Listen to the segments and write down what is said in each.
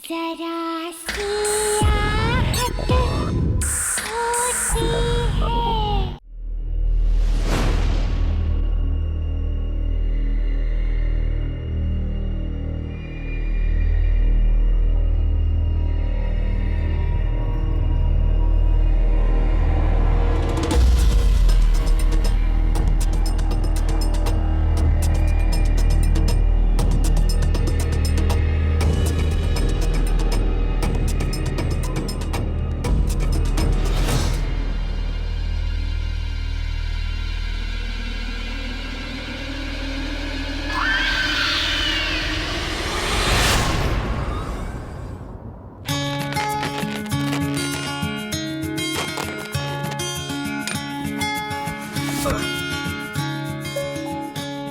जरा सी आहट होती है।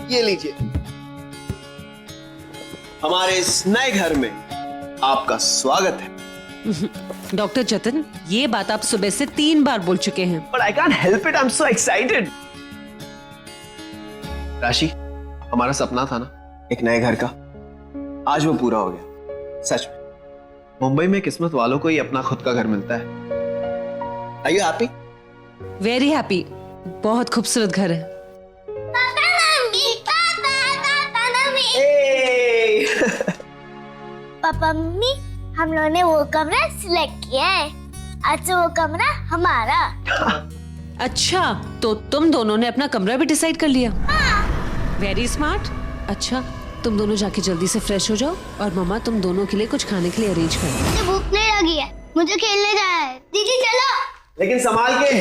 ये लीजिए, हमारे इस नए घर में आपका स्वागत है। डॉक्टर जतिन, ये बात आप सुबह से 3 बार बोल चुके हैं। But I can't help it, I'm so excited. राशि, हमारा सपना था ना एक नए घर का, आज वो पूरा हो गया। सच में मुंबई में किस्मत वालों को ही अपना खुद का घर मिलता है। Are you happy? Very happy. बहुत खूबसूरत घर है। पापा मम्मी, हम लोगों ने वो कमरा सिलेक्ट किया है। आज से वो कमरा हमारा। अच्छा, तो तुम दोनों ने अपना कमरा भी डिसाइड कर लिया? Very smart. अच्छा, तुम दोनों जाके जल्दी से फ्रेश हो जाओ और मम्मा तुम दोनों के लिए कुछ खाने के लिए अरेंज कर। मुझे भूख नहीं लगी है, मुझे खेलने जाना है। दीदी चलो। लेकिन संभाल के।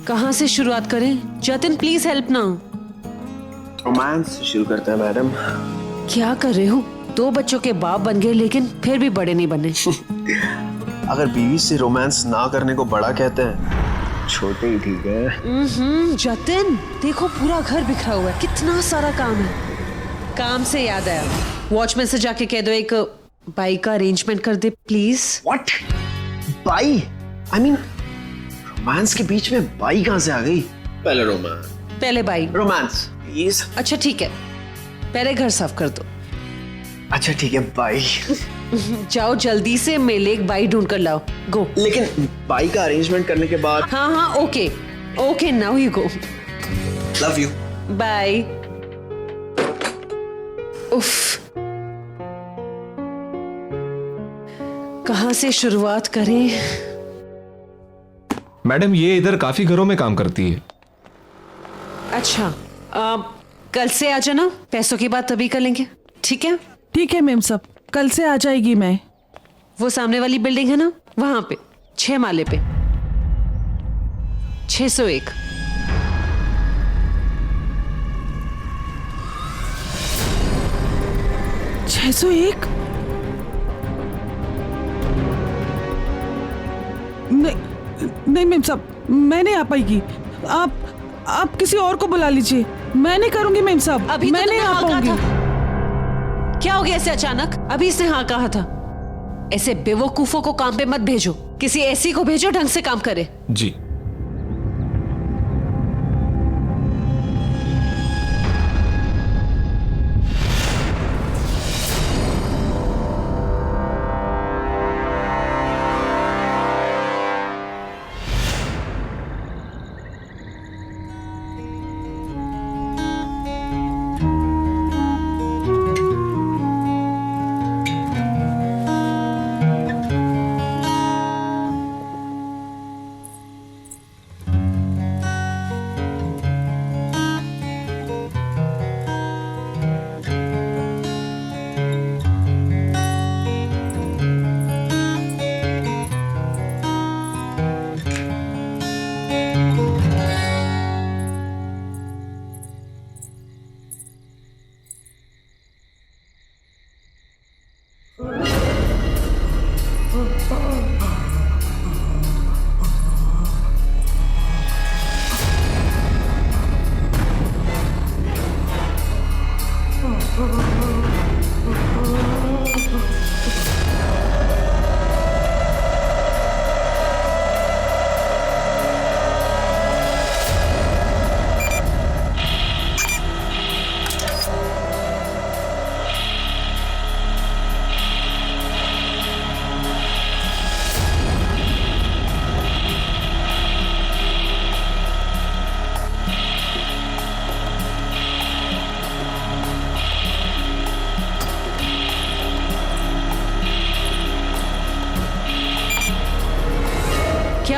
कहाँ से शुरुआत करें? जतिन प्लीज हेल्प ना। रोमांस शुरू करते हैं मैडम। क्या कर रहे हो? 2 बच्चों के बाप बन गए लेकिन फिर भी बड़े नहीं बने। अगर बीवी से रोमांस ना करने को बड़ा कहते हैं, छोटे ही ठीक है। जतिन देखो, पूरा घर बिखरा हुआ है, कितना सारा काम है। काम से याद आया, वॉचमैन से जाके कह दो एक बाइक का अरेंजमेंट कर दे प्लीज। What? बाई? I mean, रोमांस के बीच में बाई कहाँ से आ गई? पहले रोमांस। पहले बाइक। Romance please. अच्छा ठीक है, पहले घर साफ कर दो। अच्छा ठीक है, बाई। जाओ जल्दी से, मेले एक बाइक ढूंढ कर लाओ। गो। लेकिन बाई का अरेंजमेंट करने के बाद। हाँ, okay okay, now you go. Love you. Bye. उफ, कहाँ से शुरुआत करें? मैडम, ये इधर काफी घरों में काम करती है। अच्छा, कल से आ जाना, पैसों की बात तभी कर लेंगे, ठीक है? ठीक है मैम साहब, कल से आ जाएगी मैं। वो सामने वाली बिल्डिंग है ना, वहां पे 6 माले पे 601। छह 601? नहीं मैम साहब, मैं नहीं आ पाएगी। आप किसी और को बुला लीजिए, मैं नहीं करूंगी मैम साहब। अभी मैं तो नहीं आ हाँ कहा पाऊंगी। था। क्या हो गया ऐसे अचानक? अभी इसने हाँ कहा था। ऐसे बेवकूफों को काम पे मत भेजो, किसी ऐसी को भेजो ढंग से काम करे। जी।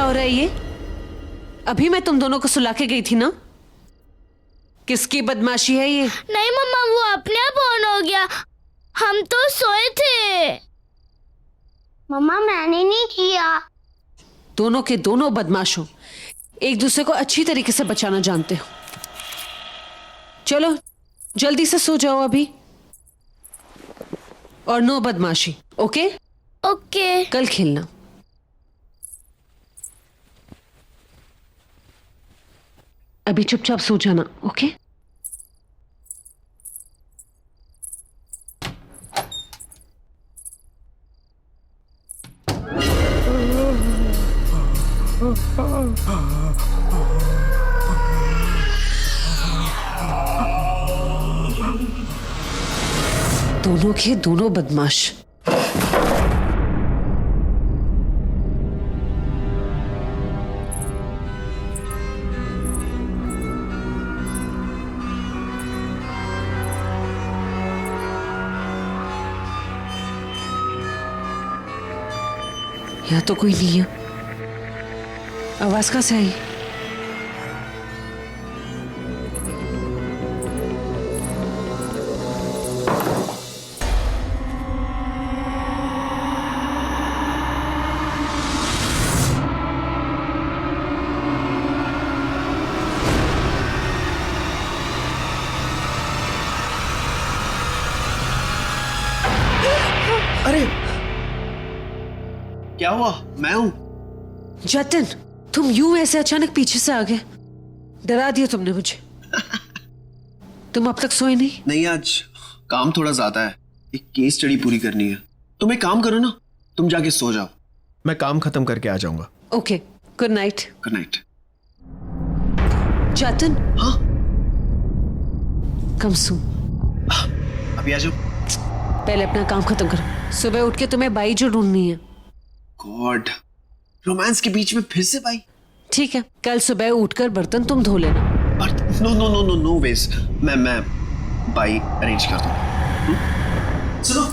हो रहा है ये? अभी मैं तुम दोनों को सुला के गई थी ना? किसकी बदमाशी है ये? नहीं मम्मा, वो अपने आप ऑन हो गया, हम तो सोए थे। मम्मा मैंने नहीं किया। दोनों के दोनों बदमाश हो, एक दूसरे को अच्छी तरीके से बचाना जानते हो। चलो जल्दी से सो जाओ अभी, और नो बदमाशी, ओके? ओके। कल खेलना। अभी चुपचाप सो जाना, ओके? दोनों के दोनों बदमाश। यहाँ तो कोई नहीं है। आवाज कहाँ से आई? अरे क्या हुआ? मैं हूं। जतिन, तुम यूं ऐसे अचानक पीछे से आ गए, डरा दिया तुमने मुझे। तुम अब तक सोए नहीं? नहीं, आज काम थोड़ा ज्यादा है, एक केस स्टडी पूरी करनी है। तुम एक काम करो ना, तुम जाके सो जाओ, मैं काम खत्म करके आ जाऊंगा। Okay, good night. Good night. Jatin. हाँ कम सो, अभी आ जाओ। पहले अपना काम खत्म करो, सुबह उठ के तुम्हें बाई जो ढूंढनी है। गॉड, रोमांस के बीच में फिर से भाई। ठीक है, कल सुबह उठकर बर्तन तुम धो लेना। No no no no no वेज, मैं बाई अरेंज कर दूं। सुनो,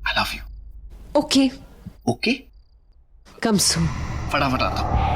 I love you. Okay okay, कम सो। फटाफट आता हूं।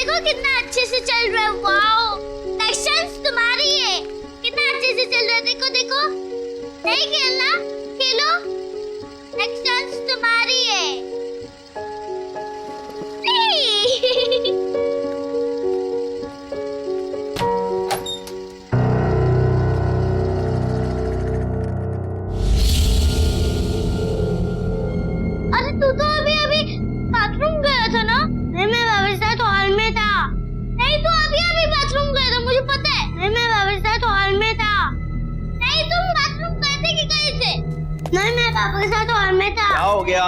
देखो कितना अच्छे से चल रहा है। वाओ, नेक्स्ट चांस तुम्हारी है। कितना अच्छे से चल रहा है, देखो देखो। नहीं खेलना, खेलो। नेक्स्ट चांस तुम्हारी है। अरे तू तो अभी अभी बाथरूम गया था ना? नहीं, मैं बाबा साथ हॉल में था। नहीं, तू अभी अभी बाथरूम गया था, मुझे पता है। नहीं, मैं बाबा साथ हॉल में था। नहीं, तुम बाथरूम गए थे कि गए थे? नहीं, मैं पापा के साथ हॉल में था। क्या हो गया?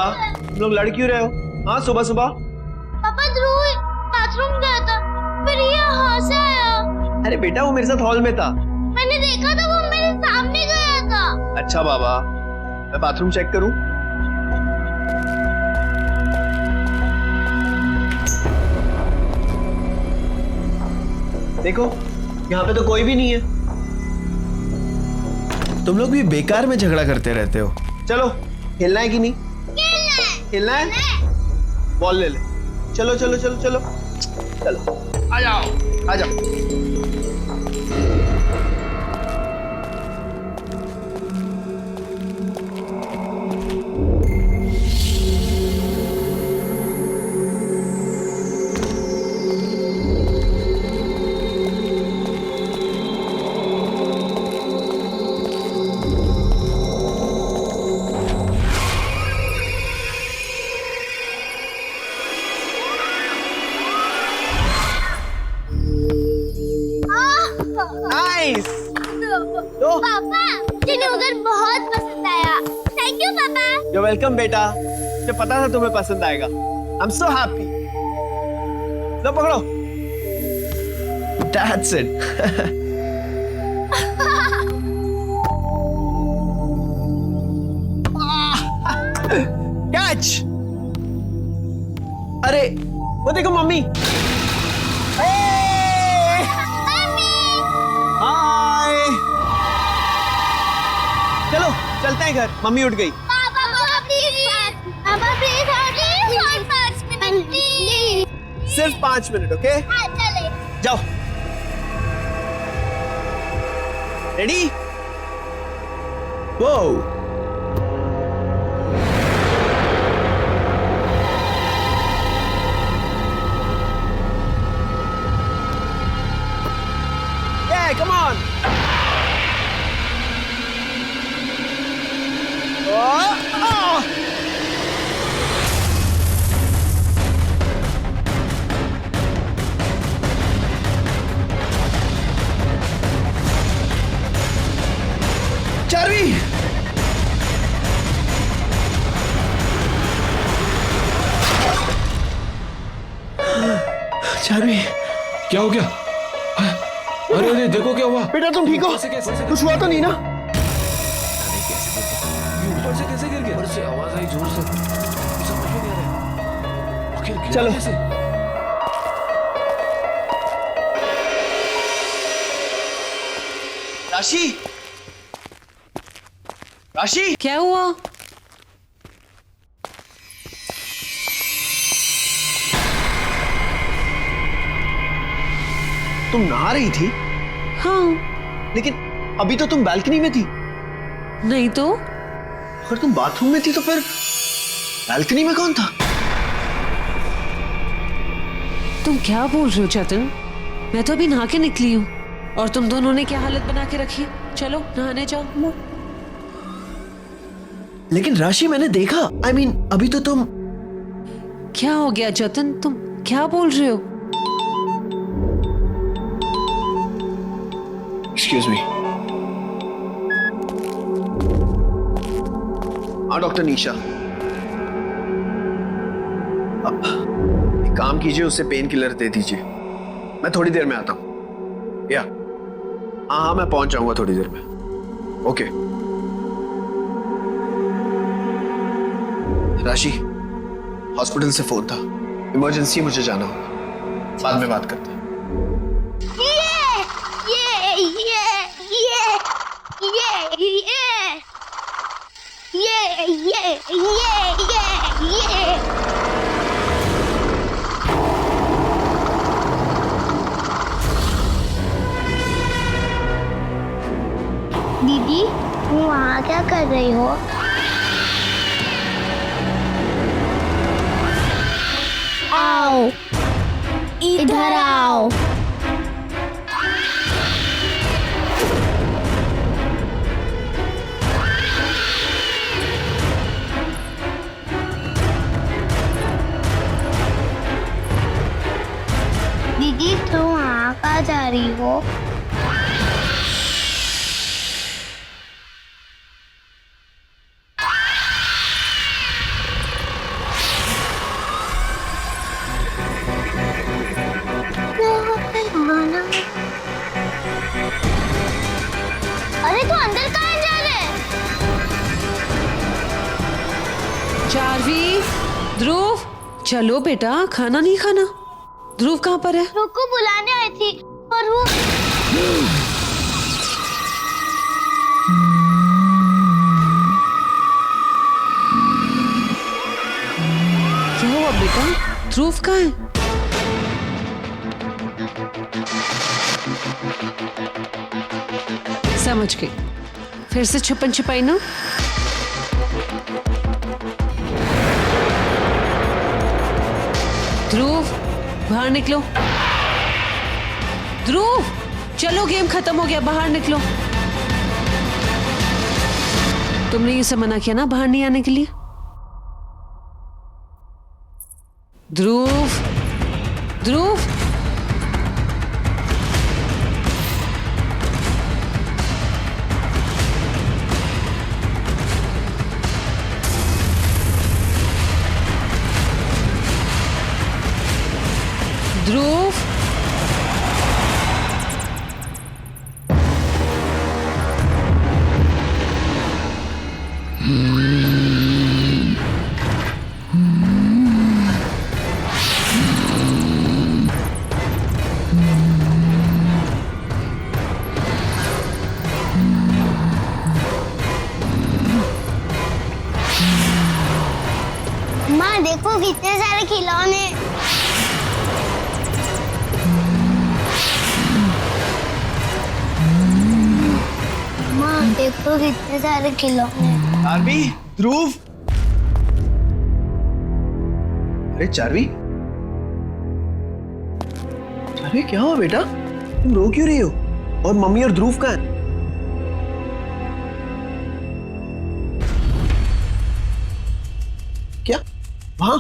तुम लोग लड़ क्यों रहे हो? हाँ, सुबह सुबह। पापा ध्रुव बाथरूम गया था, फिर ये यहाँ से आया। अरे बेटा, वो मेरे साथ हॉल में था। मैंने देखा था, वो मेरे सामने गया था। अच्छा बाबा, मैं बाथरूम चेक करूं? देखो, यहाँ पे तो कोई भी नहीं है। तुम लोग भी बेकार में झगड़ा करते रहते हो। चलो, खेलना है कि नहीं? खेलना है? बॉल ले ले। चलो चलो चलो चलो चलो, आ जाओ आ जाओ। नाइस। पापा, मुझे उधर बहुत पसंद आया। थैंक यू पापा। यू वेलकम बेटा, मुझे पता था तुम्हें पसंद आएगा। I am so happy. लो पकड़ो। That's it. कैच। अरे वो देखो मम्मी। हाय, चलो चलते हैं घर, मम्मी उठ गई। पापा प्लीज और 5 मिनट प्लीज। सिर्फ 5 मिनट, ओके? हाँ, चले। जाओ। रेडी? वो come on. Oh. Charvi, Charvi, क्या हो गया? अरे अरे देखो क्या हुआ। बेटा तुम ठीक हो? कैसे कुछ हुआ तो नहीं ना? ऊपर से कैसे गिर गया? ऊपर से आवाज आई जोर से, समझ में नहीं आ रहा। आखिर गिरा चलो। कैसे? राशि, राशि, क्या हुआ? तुम नहा रही थी? हाँ। लेकिन अभी तो तुम बालकनी में थी। नहीं तो? अगर तुम बाथरूम में थी तो फिर बालकनी में कौन था? तुम क्या बोल रहे हो चेतन? मैं तो अभी नहा के निकली हूँ और तुम दोनों ने क्या हालत बना के रखी है। चलो नहाने जाओ। लेकिन राशि, मैंने देखा। I mean, अभी तो तुम। क्या हो गया चेतन, तुम क्या बोल रहे हो? Excuse me. हाँ डॉक्टर निशा, एक काम कीजिए, उसे पेन किलर दे दीजिए। मैं थोड़ी देर में आता हूँ। या हाँ, मैं पहुंच जाऊंगा थोड़ी देर में। ओके। राशि, हॉस्पिटल से फोन था, इमरजेंसी, मुझे जाना होगा। बाद में बात करते हैं। क्या कर रही हो? आओ, इधर आओ। दीदी तुम वहाँ कहाँ जा रही हो? अरे तू अंदर कहाँ जा रहे? चार्वी, ध्रुव, चलो बेटा, खाना नहीं खाना? ध्रुव कहाँ पर है? रुको बुलाने आई थी पर वो क्या हुआ बेटा? ध्रुव कहाँ है? समझ गई, फिर से छुपन छुपाई ना? ध्रुव, बाहर निकलो। ध्रुव, चलो, गेम खत्म हो गया, बाहर निकलो। तुमने ये सब मना किया ना बाहर नहीं आने के लिए? ध्रुव, ध्रुव, ध्रुव, माँ देखो कितने सारे खिलौने। माँ देखो कितने सारे खिलौने। चार्वी, ध्रुव। अरे चार्वी, चार्वी क्या हुआ बेटा? तुम रो क्यों रही हो? और मम्मी और ध्रुव कहाँ हैं? क्या? वहां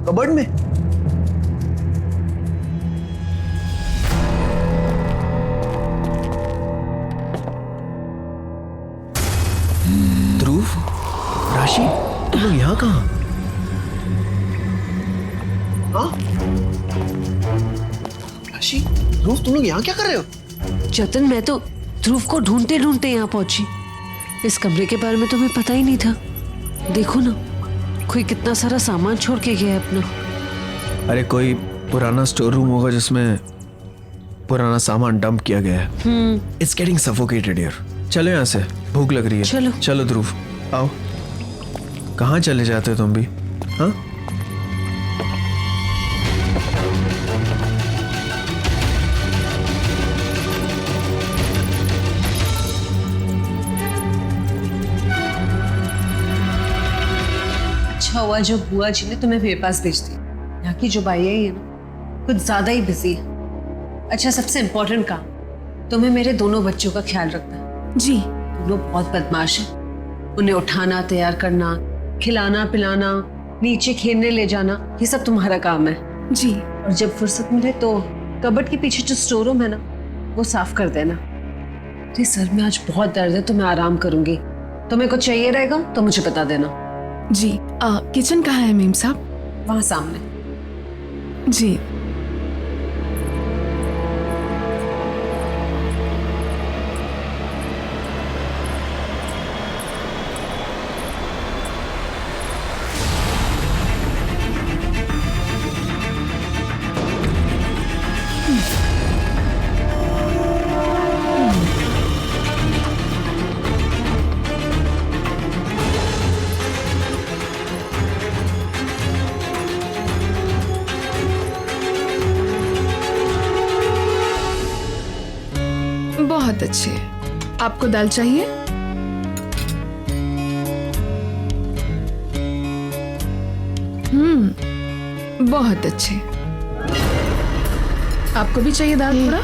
कबर्ड में? ध्रुव, राशि, तुम लोग यहाँ कहाँ? हाँ? राशि, ध्रुव, तुम लोग यहाँ क्या कर रहे हो? जतन, मैं तो ध्रुव को ढूंढते ढूंढते यहाँ पहुंची। इस कमरे के बारे में तुम्हें पता ही नहीं था। देखो ना, कोई कितना सारा सामान छोड़ के गया है अपना। अरे कोई पुराना स्टोर रूम होगा जिसमें पुराना सामान डंप किया गया है। It's getting suffocated here. चलो यहाँ से, भूख लग रही है। चलो। चलो ध्रुव, आओ। कहाँ चले जाते हो तुम भी? हाँ? अच्छा हुआ जो बुआ जी ने तुम्हें मेरे पास भेज दी। यहाँ की जो बाई है ये ना कुछ ज्यादा ही बिजी है। अच्छा, सबसे इम्पोर्टेंट काम, तुम्हें मेरे दोनों बच्चों का ख्याल रखना है। जी। दोनों बहुत बदमाश हैं। उन्हें उठाना, तैयार करना, खिलाना पिलाना, नीचे खेलने ले जाना, ये सब तुम्हारा काम है। जी। और जब फुर्सत मिले तो कबर्ड के पीछे जो स्टोर रूम है ना, वो साफ कर देना। तो सर में आज बहुत दर्द है तो मैं आराम करूंगी। तुम्हें कुछ चाहिए रहेगा तो मुझे बता देना। जी। किचन कहाँ है मेम साहब? वहां सामने। जी। बहुत अच्छे। आपको दाल चाहिए? बहुत अच्छे। आपको भी चाहिए दाल थोड़ा?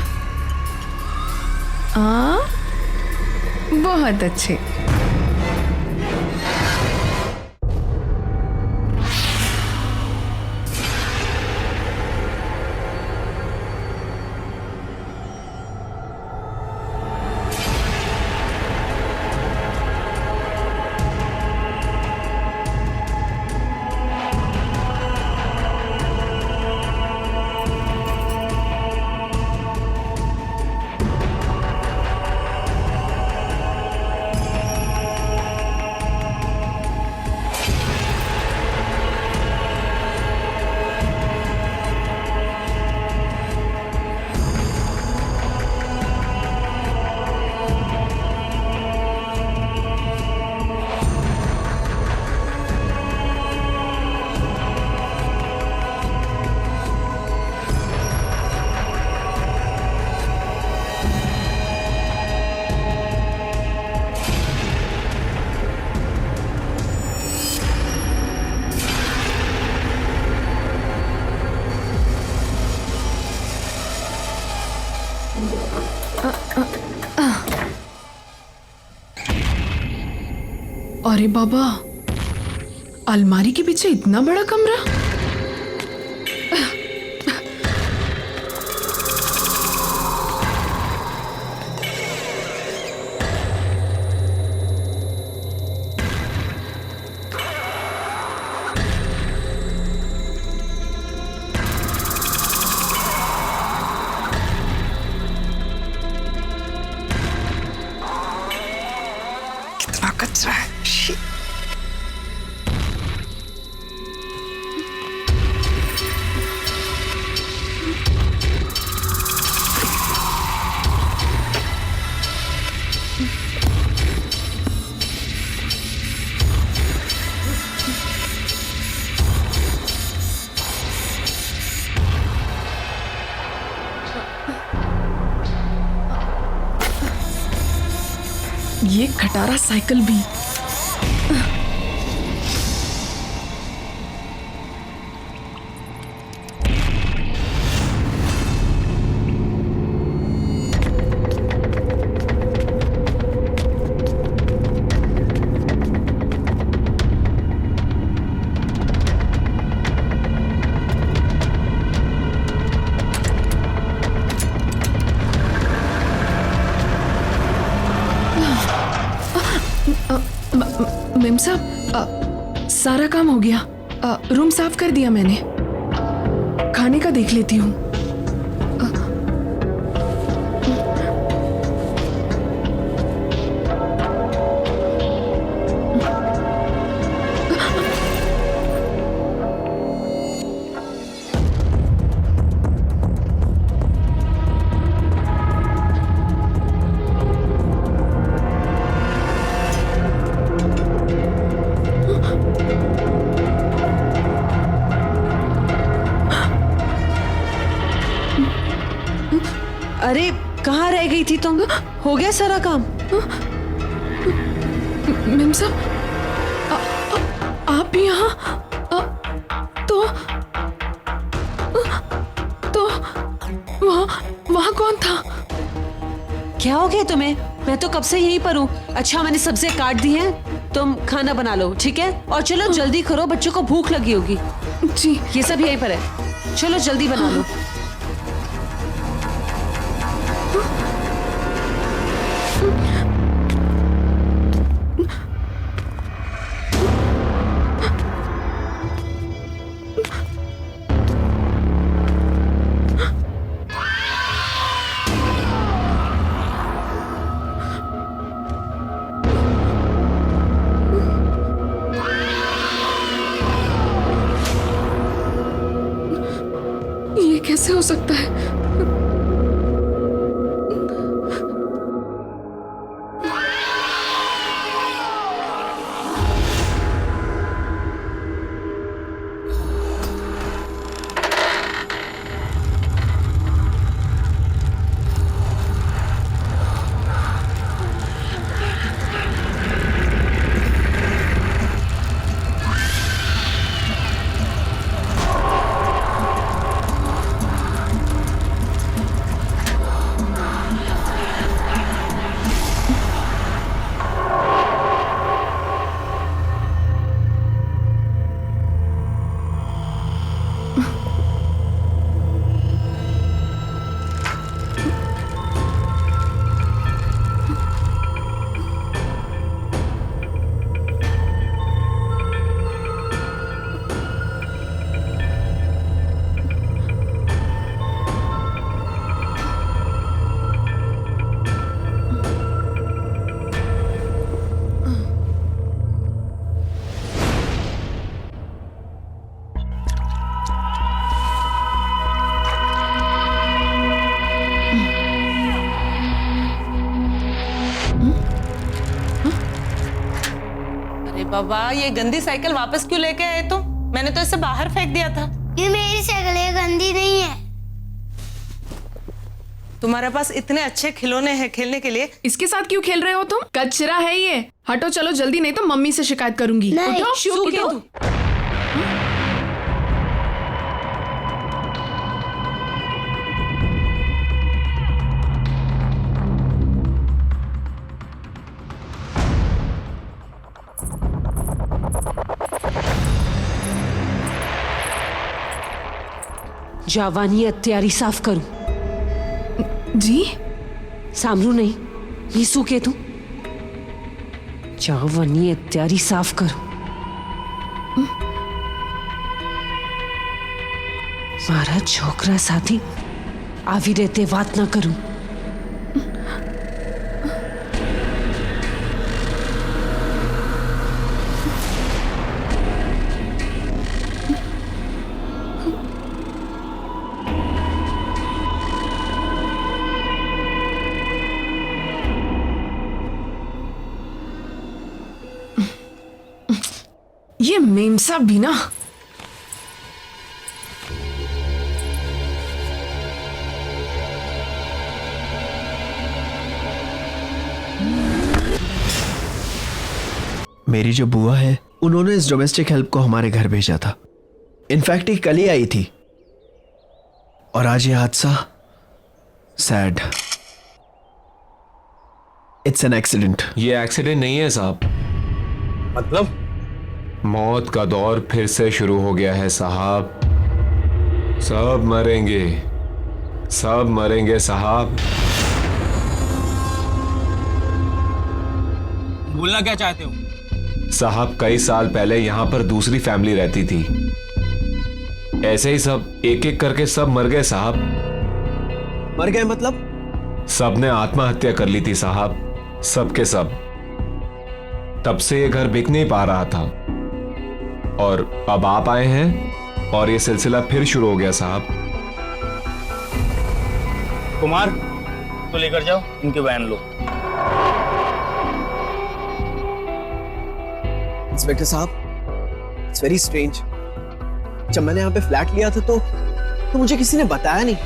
बहुत अच्छे। अरे बाबा, अलमारी के पीछे इतना बड़ा कमरा? कितना कचरा है। Shit. ये खटारा साइकिल भी। मेम साहब, सारा काम हो गया। रूम साफ कर दिया मैंने। खाने का देख लेती हूँ। अरे कहाँ रह गई थी तुम? हो गया सारा काम? मेम साहब, आप यहाँ? तो वहाँ कौन था? क्या हो गया तुम्हें? मैं तो कब से यहीं पर हूँ। अच्छा, मैंने सब्जियां काट दी हैं, तुम खाना बना लो, ठीक है? और चलो जल्दी करो, बच्चों को भूख लगी होगी। जी। ये सब यहीं पर है, चलो जल्दी बना लो। ये कैसे हो सकता है? बाबा ये गंदी साइकिल वापस क्यों लेके आए तुम? मैंने तो इसे बाहर फेंक दिया था। ये मेरी साइकिल है, गंदी नहीं है। तुम्हारे पास इतने अच्छे खिलौने हैं खेलने के लिए। इसके साथ क्यों खेल रहे हो तुम? कचरा है ये। हटो चलो जल्दी, नहीं तो मम्मी से शिकायत करूंगी। नहीं। उठो, सुकेतु। उठो। जावानी तैयारी साफ करूं। जी सामरू नहीं, मीसू के तू जावानी तैयारी साफ करूं। मारा छोकरा साथी आवी रहते बात ना करूं। ये मेमसा भी ना। मेरी जो बुआ है उन्होंने इस डोमेस्टिक हेल्प को हमारे घर भेजा था। इनफैक्ट ये कल ही आई थी और आज ये हादसा। सैड। It's an accident. ये एक्सीडेंट नहीं है साहब। मतलब मौत का दौर फिर से शुरू हो गया है साहब। सब मरेंगे, सब मरेंगे साहब। बोलना क्या चाहते हो? साहब कई साल पहले यहां पर दूसरी फैमिली रहती थी। ऐसे ही सब एक एक करके सब मर गए साहब। मर गए मतलब? सब ने आत्महत्या कर ली थी साहब, सबके सब। तब से ये घर बिक नहीं पा रहा था और अब आप आए हैं और ये सिलसिला फिर शुरू हो गया साहब। कुमार तो लेकर जाओ, इनके बयान लो। इंस्पेक्टर साहब, इट्स वेरी स्ट्रेंज। जब मैंने यहाँ पे फ्लैट लिया था तो मुझे किसी ने बताया नहीं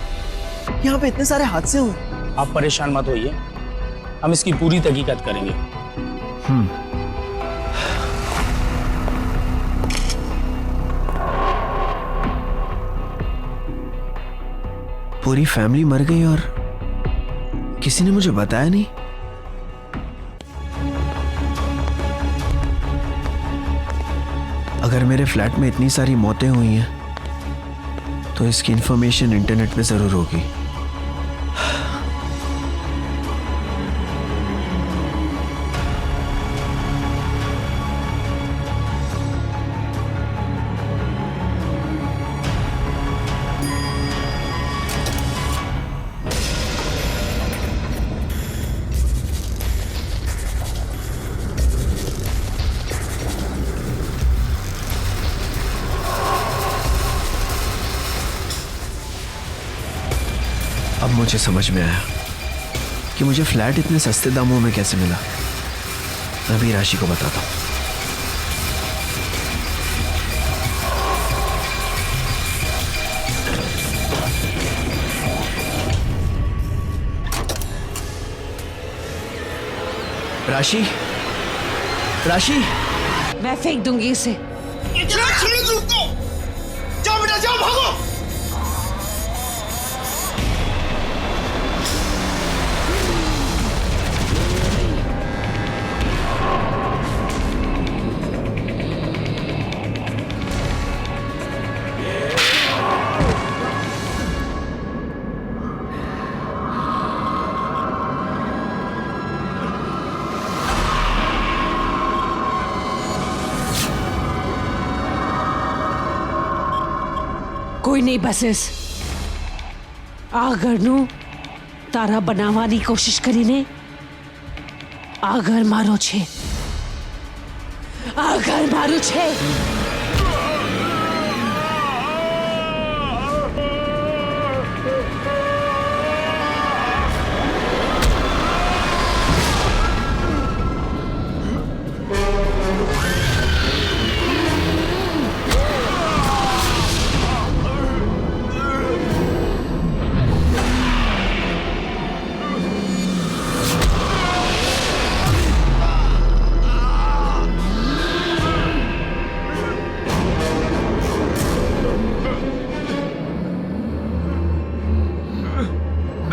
कि यहाँ पे इतने सारे हादसे हुए। आप परेशान मत होइए, हम इसकी पूरी तहकीकात करेंगे। पूरी फैमिली मर गई और किसी ने मुझे बताया नहीं। अगर मेरे फ्लैट में इतनी सारी मौतें हुई हैं तो इसकी इंफॉर्मेशन इंटरनेट पे जरूर होगी। अब मुझे समझ में आया कि मुझे फ्लैट इतने सस्ते दामों में कैसे मिला। मैं भी राशि को बताता हूँ। राशि, राशि, मैं फेंक दूंगी इसे। जाओ बेटा जाओ, भागो। કોઈ નહીં બસીસ આ ઘરનું તારા બનાવવાની કોશિશ કરીને આ ઘર મારો છે, આ ઘર મારું છે।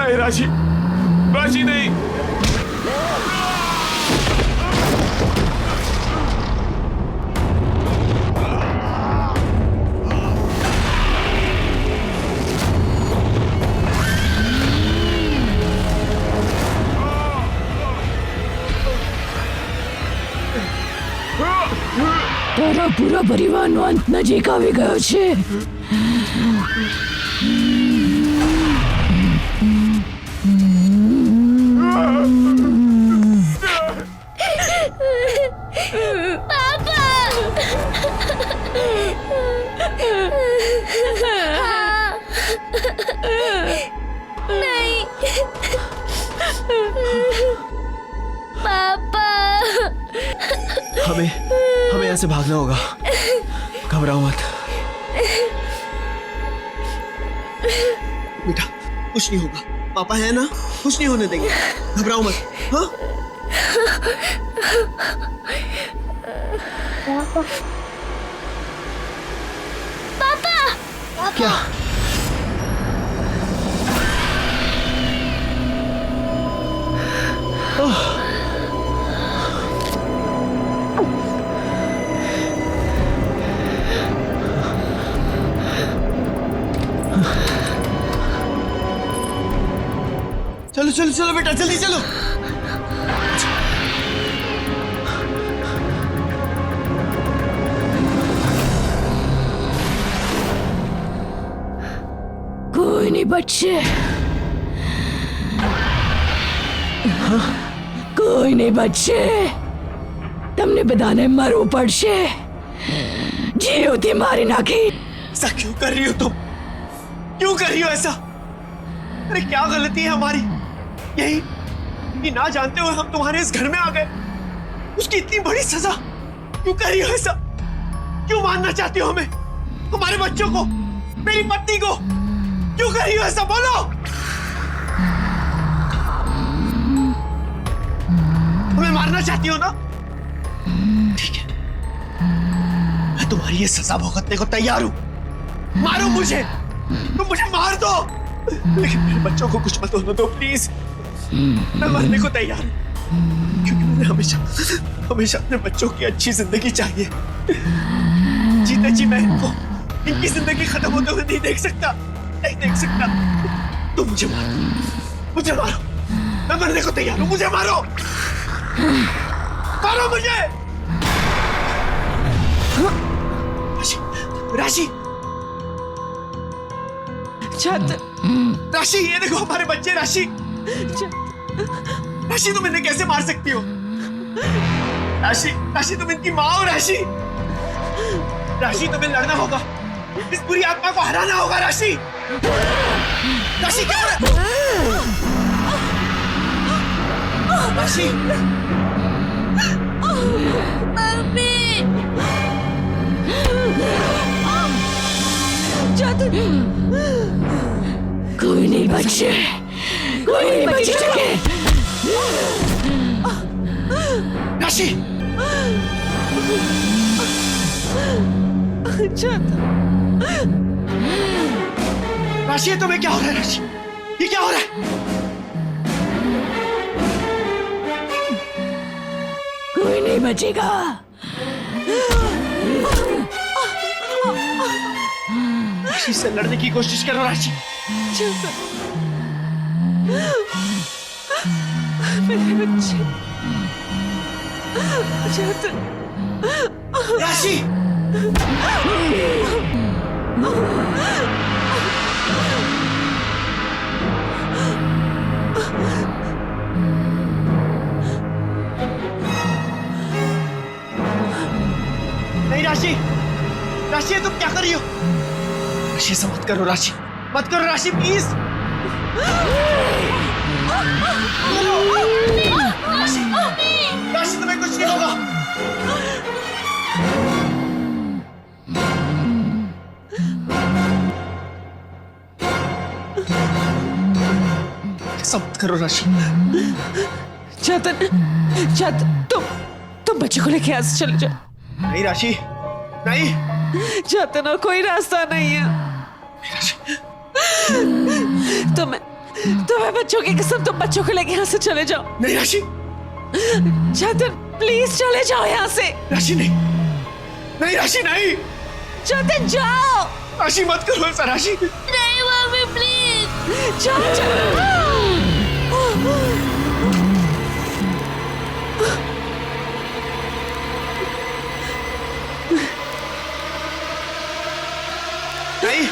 नहीं राशि, राशि नहीं। તારા પૂરા પરિવારનો અંત નજીક આવી ગયો છે. नहीं पापा हमें हमें यहाँ से भागना होगा, घबराओ मत बेटा, कुछ नहीं होगा, पापा है ना, कुछ नहीं होने देंगे, घबराओ मत। हाँ पापा क्या? चलो चलो चलो बेटा, जल्दी चलो। કોઈ નહીં બચશે. કોઈ નહીં બચશે. તમને બધાને મરવું પડશે. જીવથી મારી નાખી. ऐसा क्यों कर रही हो तुम? क्यों कर रही हो ऐसा? अरे क्या गलती है हमारी? यही कि ना जानते हुए हम तुम्हारे इस घर में आ गए, उसकी इतनी बड़ी सजा क्यों कर रही हो ऐसा? क्यों मारना चाहती हो हमें, हमारे बच्चों को, मेरी पत्नी को? क्यों कर रही हो ऐसा, बोलो? हमें मारना चाहती हो ना? ठीक है, मैं तुम्हारी ये सजा भुगतने को तैयार हूं। मारो मुझे, तुम मुझे मार दो, लेकिन मेरे बच्चों को कुछ मत होने दो प्लीज। मैं मरने को तैयार हूं, क्योंकि मुझे हमेशा हमेशा अपने बच्चों की अच्छी जिंदगी चाहिए। जीते जी मैं इनकी जिंदगी खत्म होते हुए नहीं देख सकता, नहीं देख सकता। तुम मुझे मारो, मुझे मारो, मैं मरने को तैयार हूं, मुझे मारो, मारो मुझे। राशि, राशि, राशि, ये देखो हमारे बच्चे। राशि, राशि तुम इन्हें कैसे मार सकती हो? राशि, राशि तुम इनकी माँ हो। राशि, राशि तुम्हें लड़ना होगा, इस बुरी आत्मा को हराना होगा। राशि, राशि क्या हो रहा है? राशि, કોઈ નહીં બચશે. કોઈ નહીં બચી શકે. राशि, राशि ये तुम्हें क्या हो रहा है? राशि, ये क्या हो रहा है? કોઈ નહીં બચેગા. राशि से लड़ने की कोशिश करो। राशि, मेरे बच्चे, राशि, नहीं राशि, राशि तुम क्या कर रही हो? राशि ऐसा मत करो। राशि मत करो। राशि प्लीज। राशि, राशि तुम्हें कुछ नहीं होगा। ऐसा मत करो राशि। चेतन, तुम बच्चे को लेके आज चले जाओ। नहीं राशि, नहीं। चेतन, और कोई रास्ता नहीं है। तुम्हें बच्चों की कसम, तुम बच्चों को लेके यहाँ से चले जाओ। नहीं राशि, जतिन प्लीज चले जाओ यहाँ से। राशि नहीं, नहीं राशि नहीं, जतिन जाओ। राशि मत करो ऐसा राशि। नहीं मम्मी प्लीज। जाओ जाओ। नहीं,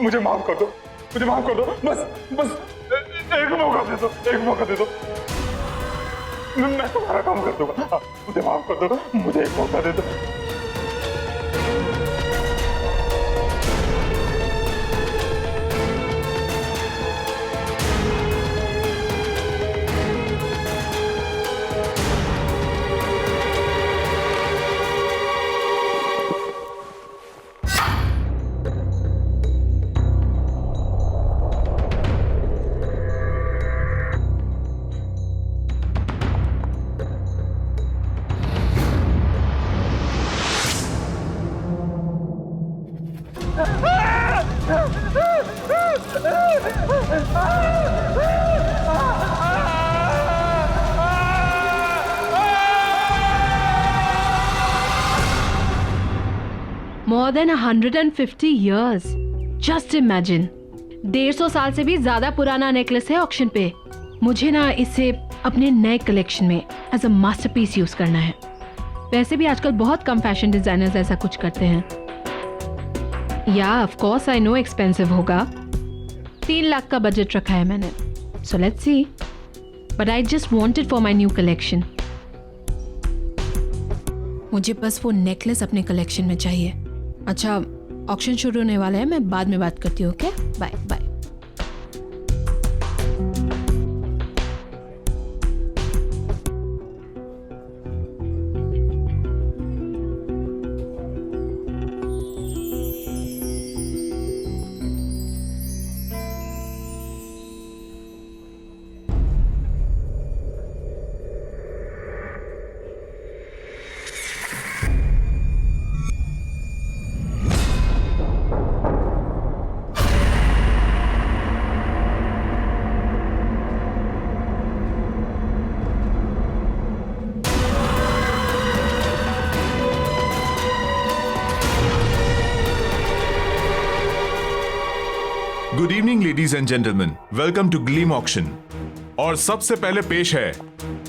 मुझे माफ कर दो, मुझे माफ कर दो, बस बस एक मौका दे दो, एक मौका दे दो, मैं तुम्हारा काम कर दूंगा। मुझे माफ कर दो, मुझे एक मौका दे दो। More than 150 years. Just imagine. 150 साल से भी ज्यादा पुराना नेकलेस है ऑक्शन पे। मुझे ना इसे अपने नए कलेक्शन में एज अ मास्टरपीस यूज करना है। वैसे भी आजकल बहुत कम फैशन डिजाइनर्स ऐसा कुछ करते हैं। या of course I know expensive होगा। 3 लाख का बजट रखा है मैंने। So let's see. But I just wanted for my new collection. मुझे बस वो नेकलेस अपने कलेक्शन में चाहिए। अच्छा, ऑक्शन शुरू होने वाला है, मैं बाद में बात करती हूँ। Okay, bye bye. Good evening ladies and gentleman, welcome to Gleam auction. और सबसे पहले पेश है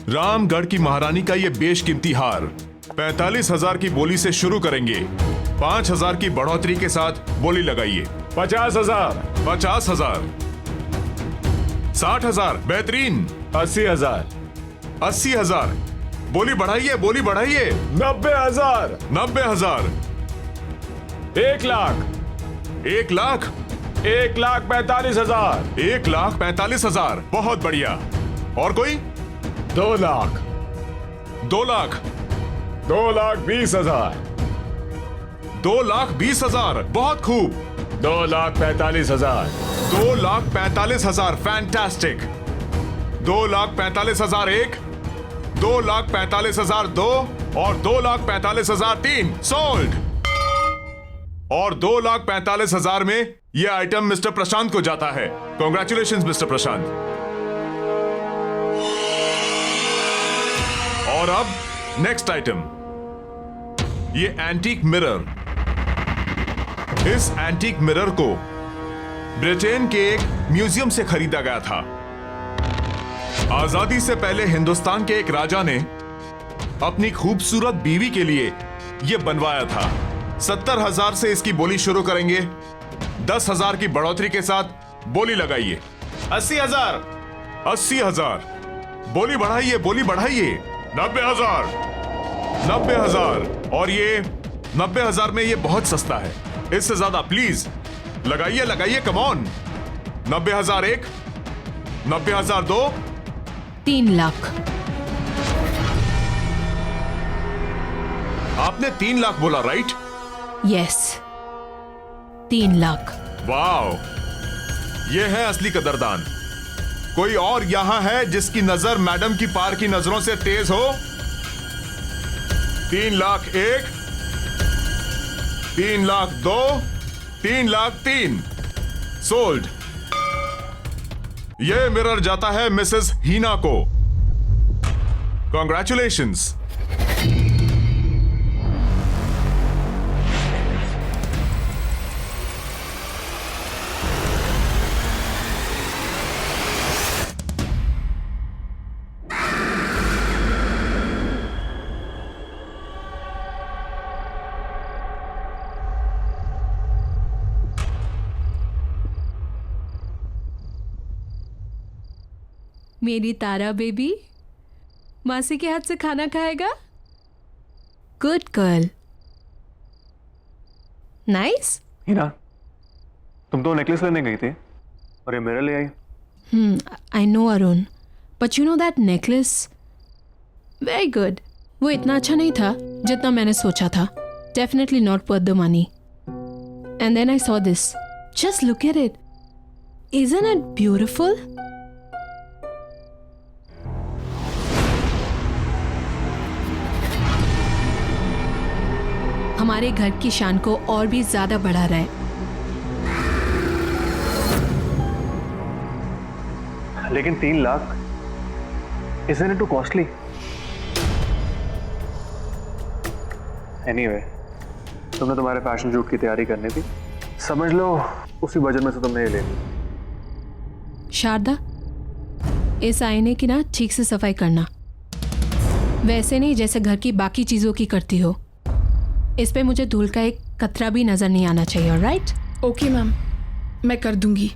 रामगढ़ की महारानी का ये बेशकीमती हार। 45,000 की बोली से शुरू करेंगे। 5,000 की बढ़ोतरी के साथ बोली लगाइए। 50,000, 50,000, 60,000, बेहतरीन। 80,000, 80,000, बोली बढ़ाइए, बोली बढ़ाइए। 90,000, 90,000, 1 लाख, 1 लाख, 1,45,000, 1,45,000, बहुत बढ़िया। और कोई? 2 लाख, 2 लाख, 2,20,000, 2,20,000, बहुत खूब। 2,45,000, 2,45,000, फैंटास्टिक। 2,45,000 1, 2,45,000 2 और 2,45,000 3, सोल्ड। और 2,45,000 में यह आइटम मिस्टर प्रशांत को जाता है। कॉन्ग्रेचुलेशंस मिस्टर प्रशांत। और अब नेक्स्ट आइटम, ये एंटीक मिरर। इस एंटीक मिरर को ब्रिटेन के एक म्यूजियम से खरीदा गया था। आजादी से पहले हिंदुस्तान के एक राजा ने अपनी खूबसूरत बीवी के लिए यह बनवाया था। 70,000 से इसकी बोली शुरू करेंगे। 10,000 की बढ़ोतरी के साथ बोली लगाइए। 80,000, 80,000, बोली बढ़ाइए, बोली बढ़ाइए। 90,000, 90,000, और ये 90,000 में ये बहुत सस्ता है। इससे ज्यादा प्लीज लगाइए, लगाइए, कम ऑन। 90,000 1, 90,000 2, 3 लाख। आपने 3 लाख बोला, राइट? यस, 3 लाख। वाओ, ये है असली कदरदान। कोई और यहां है जिसकी नजर मैडम की पार की नजरों से तेज हो? 3 लाख 1, 3 लाख 2, 3 लाख 3, सोल्ड। ये मिरर जाता है मिसेस हीना को। कॉन्ग्रेचुलेशंस। मेरी तारा बेबी मासी के हाथ से खाना खाएगा। Good girl. नाइस। हीना, तुम तो नेकलेस लेने गई थी और ये मिरर ले आई। I know Arun, but you know that necklace very good. वो इतना अच्छा नहीं था जितना मैंने सोचा था। Definitely not worth the money. And then I saw this. Just look at it. Isn't it beautiful? हमारे घर की शान को और भी ज्यादा बढ़ा रहा है। लेकिन 3 lakh, isn't it too costly? Anyway, तुमने तुम्हारे फैशन शूट की तैयारी करनी थी, समझ लो उसी बजट में से तुमने ये लेनी। शारदा, इस आईने की ना ठीक से सफाई करना, वैसे नहीं जैसे घर की बाकी चीजों की करती हो। इस पे मुझे धूल का एक कतरा भी नजर नहीं आना चाहिए, ऑलराइट? ओके मैम, मैं कर दूंगी।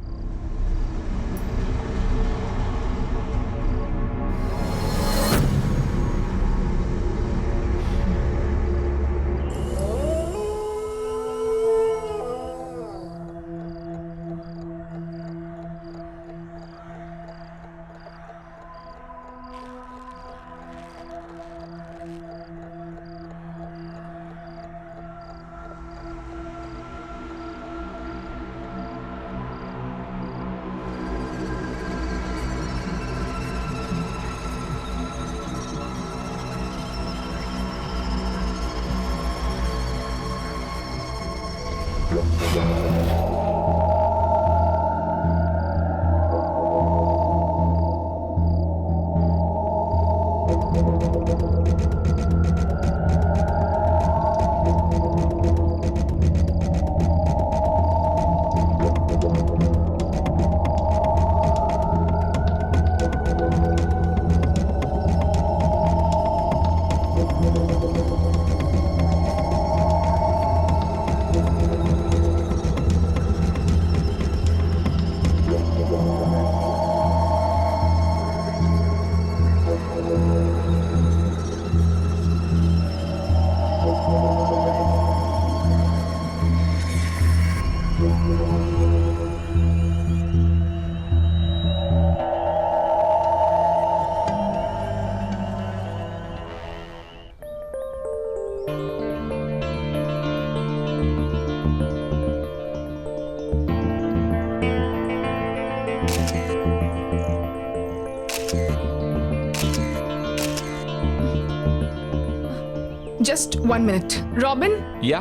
Just 1 minute. Robin, या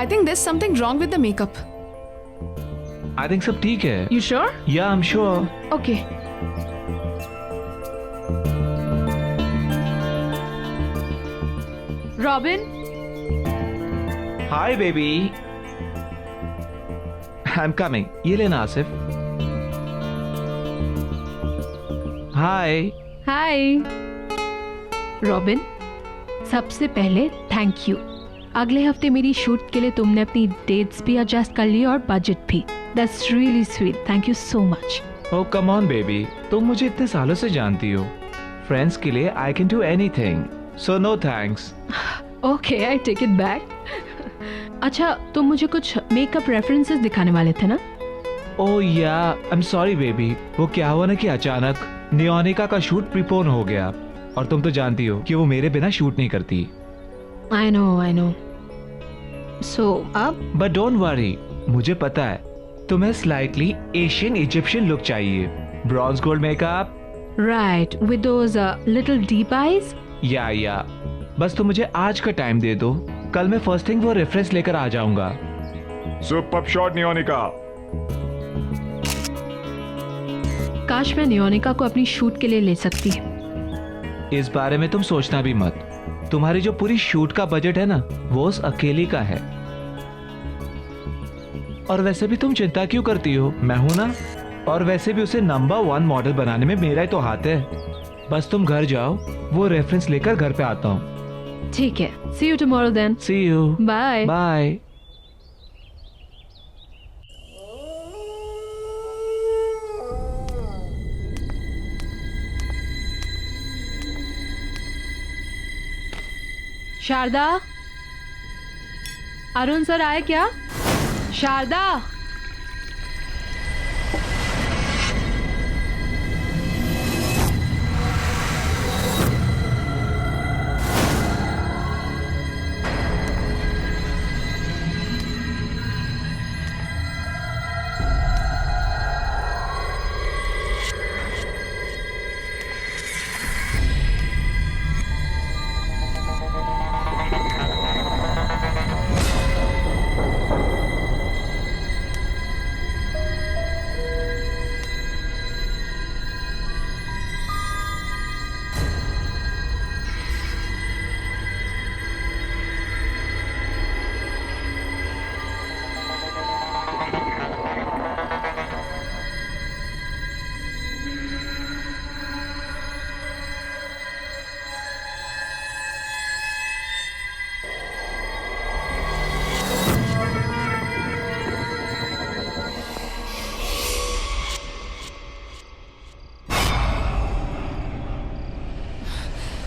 I think there's something wrong with the makeup. I think सब ठीक है. You sure? या I am sure. Okay. Robin, hi baby. I am coming. ये लेना आसिफ. हाय. हाय। रॉबिन, सबसे पहले थैंक यू। अगले हफ्ते मेरी शूट के लिए तुमने अपनी डेट्स भी एडजस्ट कर ली और बजट भी। That's really sweet. Thank you so much. Oh come on baby, तुम मुझे इतने सालों से जानती हो. फ्रेंड्स के लिए I can do anything. So no thanks. Okay, I take it back. अच्छा, तुम मुझे कुछ मेकअप रेफरेंसेस दिखाने वाले थे ना? ओह या, आई एम सॉरी बेबी. वो क्या हुआ ना कि अचानक नियोनिका का शूट प्रीपोन हो गया और तुम तो जानती हो कि वो मेरे बिना शूट नहीं करती. I know. सो अब? बट डोंट वरी, मुझे पता है तुम्हें स्लाइटली एशियन इजिप्शियन लुक चाहिए. Bronze gold makeup. Right, with those little deep eyes. या बस तुम मुझे आज का टाइम दे दो. कल मैं फर्स्ट थिंग वो रेफरेंस लेकर आ जाऊंगा. सुपर शॉट नियोनिका. काश मैं नियोनिका को अपनी शूट के लिए ले सकती. इस बारे में तुम सोचना भी मत. तुम्हारी जो पूरी शूट का बजट है ना, वो उस अकेली का है. और वैसे भी तुम चिंता क्यों करती हो, मैं हूं ना. और वैसे भी उसे नंबर 1 मॉडल बनाने में मेरा ही तो हाथ है. बस तुम घर जाओ, वो रेफरेंस लेकर घर पे आता हूँ. ठीक है, see you tomorrow then. See you. Bye bye. Sharda, Arun sir आए क्या? शारदा,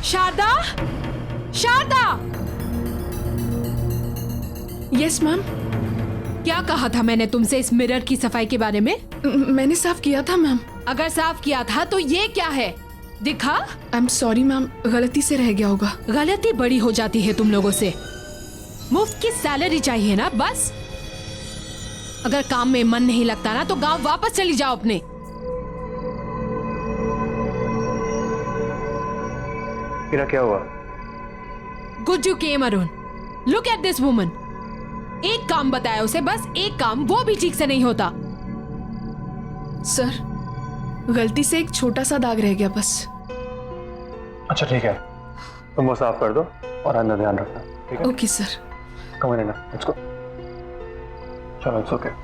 शारदा, शारदा। Yes ma'am. क्या कहा था मैंने तुमसे इस मिरर की सफाई के बारे में? मैंने साफ किया था मैम. अगर साफ किया था तो ये क्या है? दिखा? आई एम सॉरी मैम, गलती से रह गया होगा. गलती बड़ी हो जाती है तुम लोगों से. मुफ्त की सैलरी चाहिए ना बस. अगर काम में मन नहीं लगता ना तो गांव वापस चली जाओ अपने. क्या हुआ? Good you came, Arun. Look at this woman. एक काम बताया उसे, बस एक काम, वो भी ठीक से नहीं होता। सर, गलती से एक छोटा सा दाग रह गया बस। अच्छा ठीक है, तुम वो साफ कर दो और अंदर ध्यान रखना, ठीक है? Okay sir. Come in, let's go. चलो, इट्स ओके।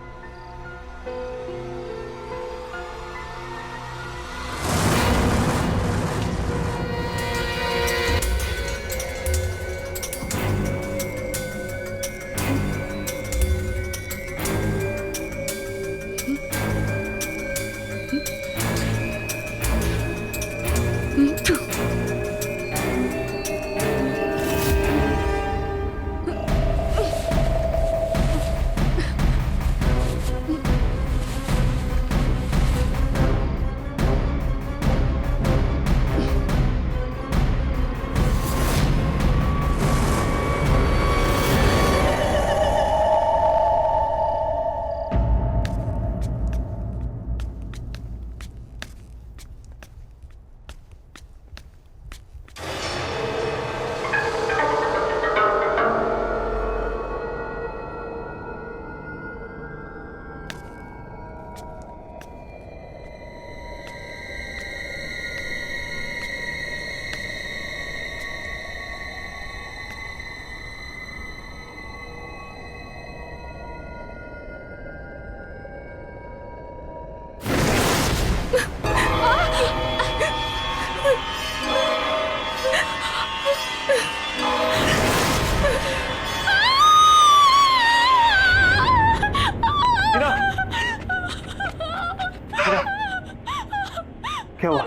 क्या हुआ?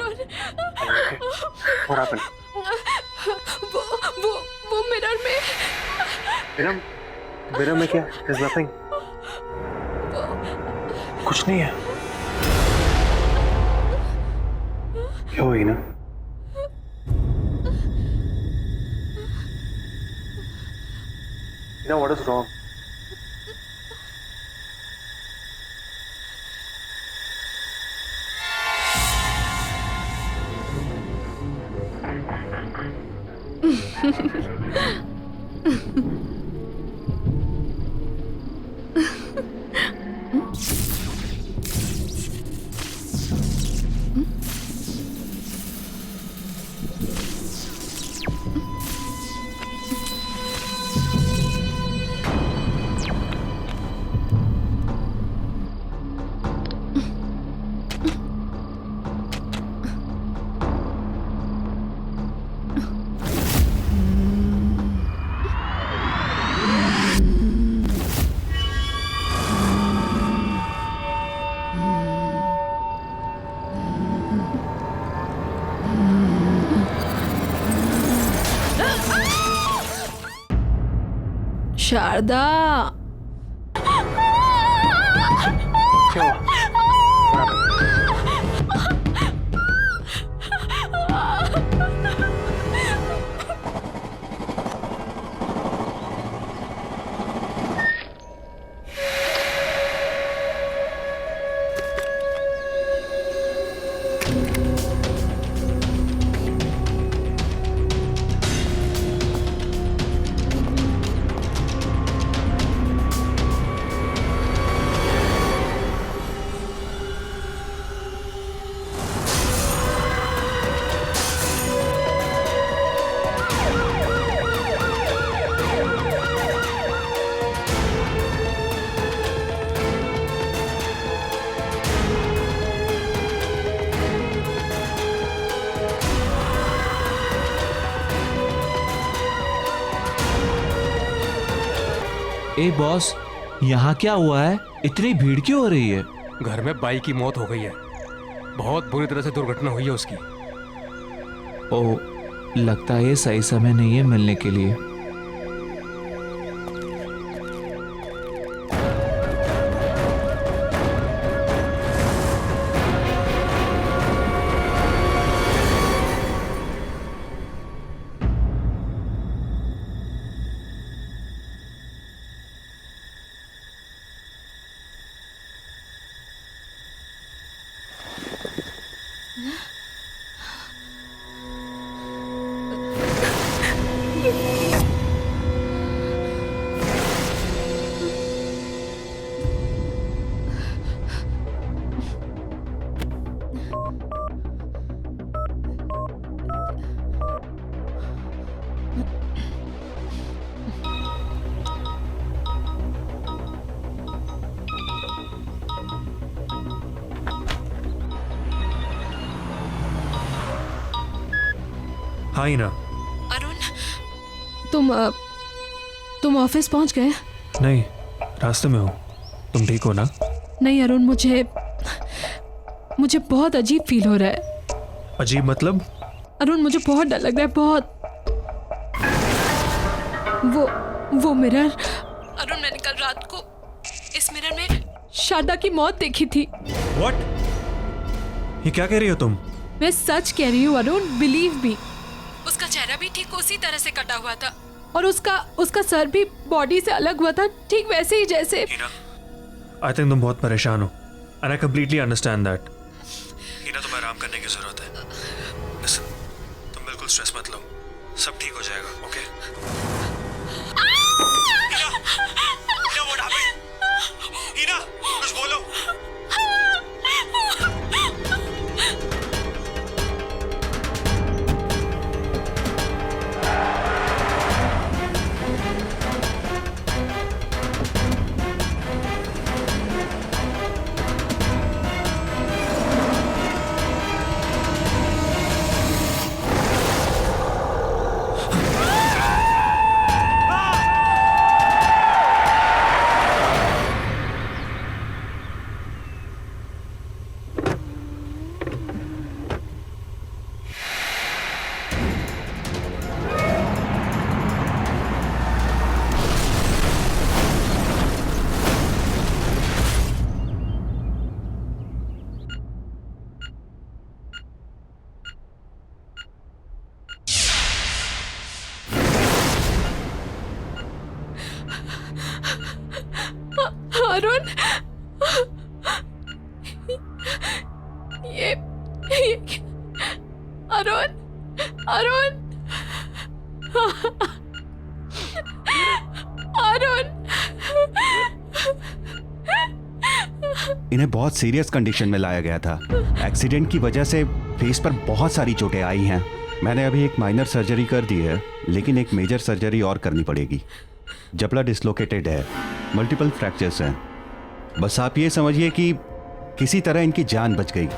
What happened? वो मिरर में। मिरर में क्या? There's nothing. कुछ नहीं है। क्या हुई ना? What is wrong? शारदा, क्या हुआ? ए बॉस, यहाँ क्या हुआ है? इतनी भीड़ क्यों हो रही है? घर में बाई की मौत हो गई है। बहुत बुरी तरह से दुर्घटना हुई है उसकी। ओह, लगता है ये सही समय नहीं है मिलने के लिए। हाँ ही ना। अरुण, तुम ऑफिस पहुंच गए? नहीं, रास्ते में हूँ। तुम ठीक हो ना? नहीं अरुण, मुझे बहुत अजीब फील हो रहा है। अजीब मतलब? अरुण, मुझे बहुत डर लग रहा है, बहुत। वो मिरर, अरुण, मैंने कल रात को इस मिरर में शारदा की मौत देखी थी। What? ये क्या कह रही हो तुम? मैं सच कह रही हूँ अरुण, बिलीव मी। उसका चेहरा भी ठीक उसी तरह से कटा हुआ था और उसका सर भी बॉडी से अलग हुआ था, ठीक वैसे ही जैसे। आई थिंक तुम बहुत परेशान हो and I completely understand that. Heena, तुम्हें आराम करने की जरूरत है। Listen, तुम बिल्कुल स्ट्रेस मत लो, सब ठीक हो जाएगा, okay? Heena, what happened? Heena, कुछ बोलो। अरुण, ये अरुण, अरुण, अरुण। इन्हें बहुत सीरियस कंडीशन में लाया गया था। एक्सीडेंट की वजह से फेस पर बहुत सारी चोटें आई हैं। मैंने अभी एक माइनर सर्जरी कर दी है, लेकिन एक मेजर सर्जरी और करनी पड़ेगी। जबड़ा डिसलोकेटेड है, मल्टीपल फ्रैक्चर्स हैं। बस आप ये समझिए कि किसी तरह इनकी जान बच गई।